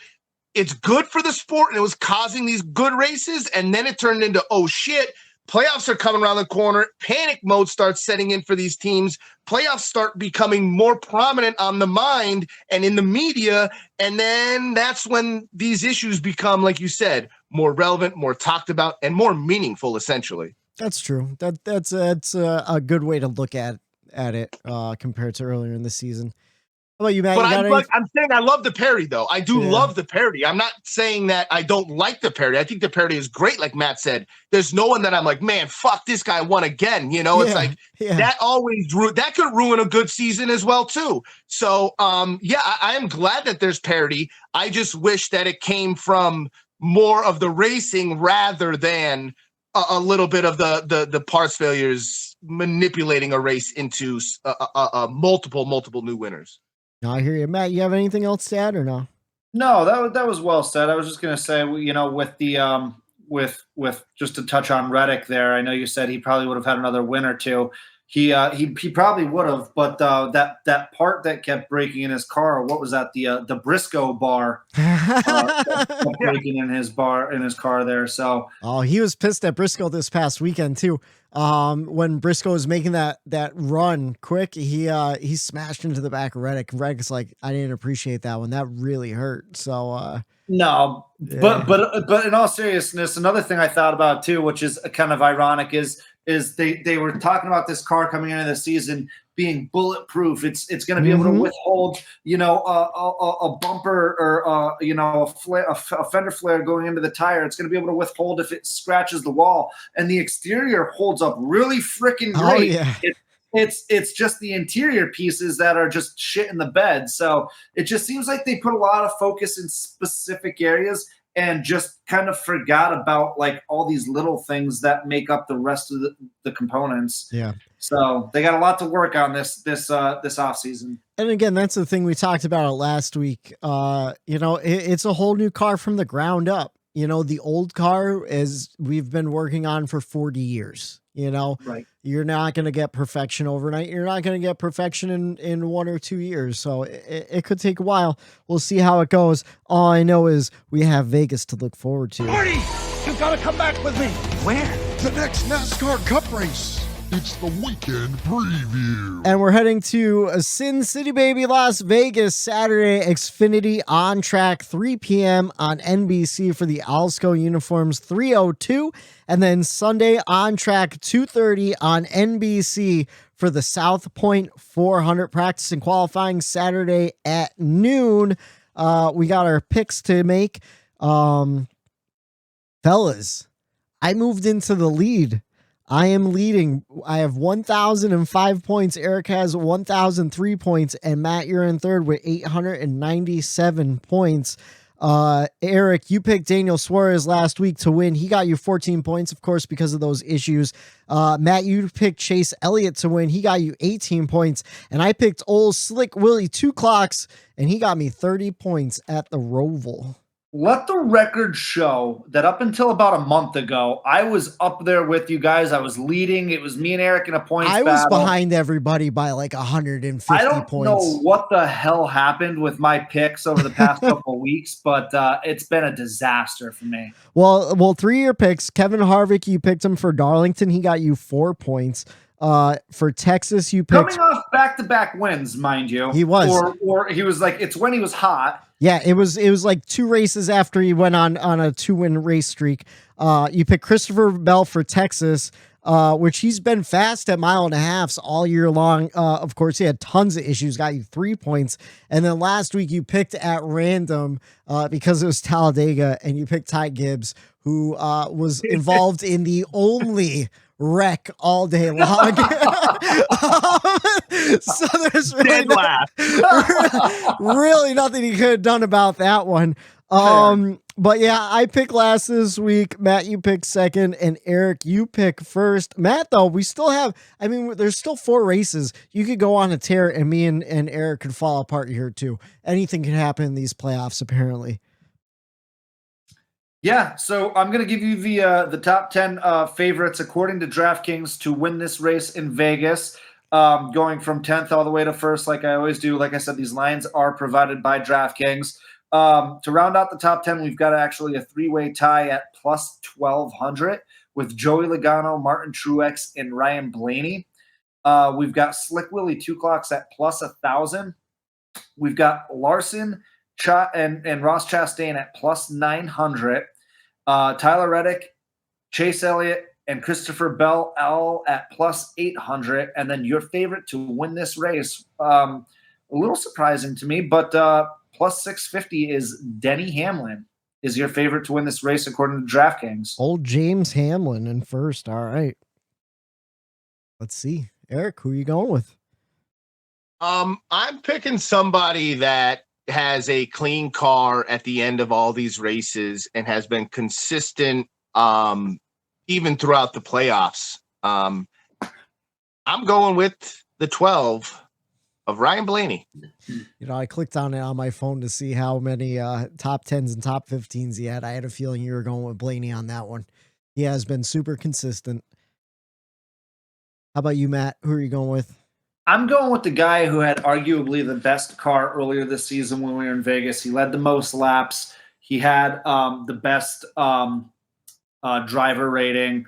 it's good for the sport and it was causing these good races, and then it turned into oh shit. Playoffs are coming around the corner. Panic mode starts setting in for these teams. Playoffs start becoming more prominent on the mind and in the media. And then that's when these issues become, like you said, more relevant, more talked about, and more meaningful, essentially. That's true. That's a good way to look at it compared to earlier in the season. How about you, Matt? But I'm saying I love the parody, though. I do love the parody. I'm not saying that I don't like the parody. I think the parody is great, like Matt said. There's no one that I'm like, man, fuck, this guy won again. You know, it's like that always that could ruin a good season as well, too. So, I am glad that there's parody. I just wish that it came from more of the racing rather than a little bit of the parts failures manipulating a race into multiple new winners. No, I hear you, Matt. You have anything else to add or no? No, that was well said. I was just going to say, you know, with the with just to touch on Reddick there. I know you said he probably would have had another win or two. He probably would have, but that part that kept breaking in his car, what was that? The Briscoe bar kept breaking in his car there. So he was pissed at Briscoe this past weekend too. When Briscoe was making that run quick, he smashed into the back of Reddick. Reddick's like, I didn't appreciate that one. That really hurt. So no, but in all seriousness, another thing I thought about too, which is kind of ironic, is they were talking about this car coming into the season being bulletproof. It's going to be able to withhold, you know, a bumper or you know, a fender flare going into the tire. It's going to be able to withhold if it scratches the wall, and the exterior holds up really freaking great. Oh, yeah. It's just the interior pieces that are just shit in the bed. So it just seems like they put a lot of focus in specific areas and just kind of forgot about like all these little things that make up the rest of the components. Yeah. So they got a lot to work on this off season. And again, that's the thing we talked about last week. You know, it's a whole new car from the ground up. You know, the old car is we've been working on for 40 years. You know, right. You're not going to get perfection overnight. You're not going to get perfection in 1 or 2 years. So it could take a while. We'll see how it goes. All I know is we have Vegas to look forward to. Marty, you got to come back with me. Where? The next NASCAR Cup race. It's the weekend preview. And we're heading to Sin City, baby, Las Vegas, Saturday, Xfinity on track, 3 p.m. on NBC for the Alsco uniforms, 3:02. And then Sunday on track, 2:30 on NBC for the South Point 400 practice and qualifying Saturday at noon. We got our picks to make. Fellas, I moved into the lead. I am leading. I have 1,005 points. Eric has 1,003 points. And Matt, you're in third with 897 points. Eric, you picked Daniel Suarez last week to win. He got you 14 points, of course, because of those issues. Matt, you picked Chase Elliott to win. He got you 18 points. And I picked old Slick Willie 2 Clocks, and he got me 30 points at the Roval. Let the record show that up until about a month ago, I was up there with you guys. I was leading. It was me and Eric in a points battle. I was behind everybody by like 150 I don't points. know what the hell happened with my picks over the past couple of weeks, but it's been a disaster for me. Well, 3 of your picks. Kevin Harvick, you picked him for Darlington. He got you 4 points. For Texas, you picked coming off back-to-back wins, mind you. He was, or he was like, it's when he was hot. Yeah, it was like 2 races after he went on a 2-win race streak. You picked Christopher Bell for Texas, which he's been fast at 1.5 miles all year long. Of course, he had tons of issues, got you 3 points. And then last week you picked at random because it was Talladega, and you picked Ty Gibbs, who was involved in the only wreck all day long. So there's really nothing he could have done about that one. But yeah, I picked last this week. Matt, you picked second, and Eric, you pick first. Matt, though, we still have, I mean, there's still 4 races. You could go on a tear, and me and Eric could fall apart here too. Anything can happen in these playoffs, apparently. Yeah, so I'm going to give you the top 10 favorites according to DraftKings to win this race in Vegas, going from 10th all the way to 1st like I always do. Like I said, these lines are provided by DraftKings. To round out the top 10, we've got actually a 3-way tie at plus 1,200 with Joey Logano, Martin Truex, and Ryan Blaney. We've got Slick Willie 2 Clocks at plus 1,000. We've got Larson and Ross Chastain at plus 900. Tyler Reddick, Chase Elliott, and Christopher Bell all at plus 800. And then your favorite to win this race, a little surprising to me, but plus 650 is Denny Hamlin is your favorite to win this race according to DraftKings. Old James Hamlin in first. All right. Let's see. Eric, who are you going with? I'm picking somebody that has a clean car at the end of all these races and has been consistent even throughout the playoffs. I'm going with the 12 of Ryan Blaney. You know, I clicked on it on my phone to see how many top 10s and top 15s he had. I had a feeling you were going with Blaney on that one. He has been super consistent. How about you, Matt? Who are you going with? I'm going with the guy who had arguably the best car earlier this season when we were in Vegas. He led the most laps. He had the best driver rating.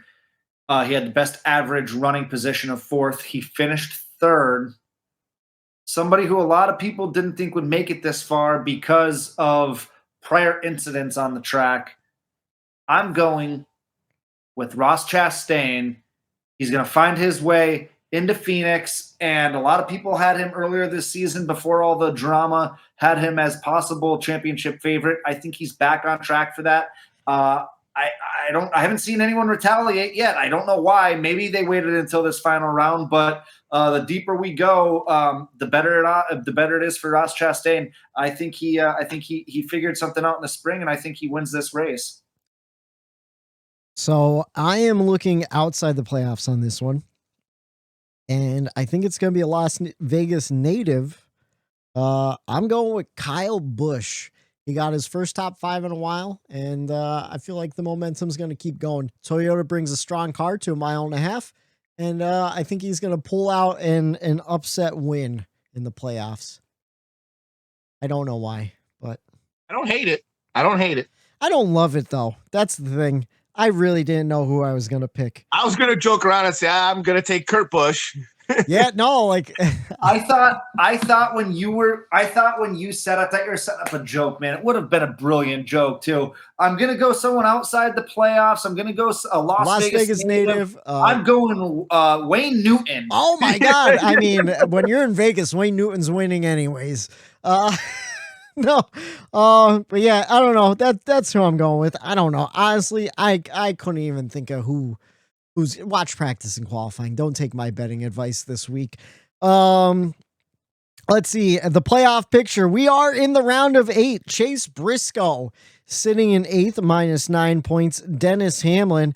He had the best average running position of 4th. He finished 3rd. Somebody who a lot of people didn't think would make it this far because of prior incidents on the track. I'm going with Ross Chastain. He's going to find his way into Phoenix, and a lot of people had him earlier this season before all the drama, had him as possible championship favorite. I think he's back on track for that. I haven't seen anyone retaliate yet. I don't know why. Maybe they waited until this final round, but the deeper we go, the better it is for Ross Chastain. I think he figured something out in the spring, and I think he wins this race. So I am looking outside the playoffs on this one. And I think it's going to be a Las Vegas native. I'm going with Kyle Busch. He got his first top 5 in a while, and I feel like the momentum's going to keep going. Toyota brings a strong car to 1.5 miles, and I think he's going to pull out an upset win in the playoffs. I don't know why, but I don't hate it. I don't love it, though. That's the thing. I really didn't know who I was going to pick. I was going to joke around and say, I'm going to take Kurt Busch. Yeah, no, like I thought when you said, I thought you were setting up a joke, man. It would have been a brilliant joke too. I'm going to go someone outside the playoffs. I'm going to go a Las Vegas native. I'm going Wayne Newton. Oh my God. I mean, when you're in Vegas, Wayne Newton's winning anyways. No, but yeah, I don't know. That's who I'm going with. I don't know. Honestly, I couldn't even think of who's watch practice and qualifying. Don't take my betting advice this week. Let's see the playoff picture. We are in the round of 8. Chase Briscoe sitting in 8th, -9 points. Dennis Hamlin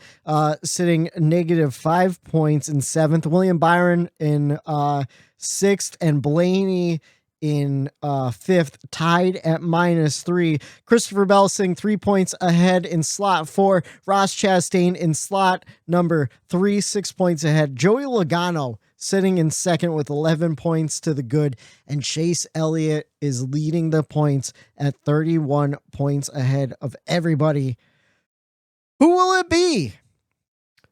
sitting -5 points in 7th. William Byron in 6th, and Blaney in fifth, tied at -3. Christopher Belsing 3 points ahead in slot 4. Ross Chastain in slot number 3, 6 points ahead. Joey Logano sitting in second with 11 points to the good, and Chase Elliott is leading the points at 31 points ahead of everybody. Who will it be?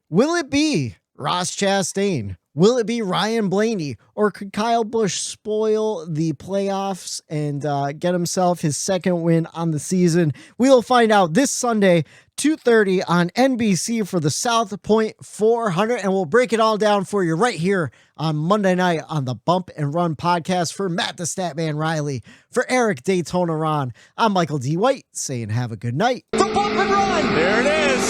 Will it be Ross Chastain? Will it be Ryan Blaney? Or could Kyle Busch spoil the playoffs and get himself his second win on the season? We'll find out this Sunday, 2:30 on NBC for the South Point 400, and we'll break it all down for you right here on Monday night on the Bump and Run podcast. For Matt the Statman Reilly, for Eric Daytona Ron, I'm Michael D. White saying have a good night. The Bump and Run! There it is.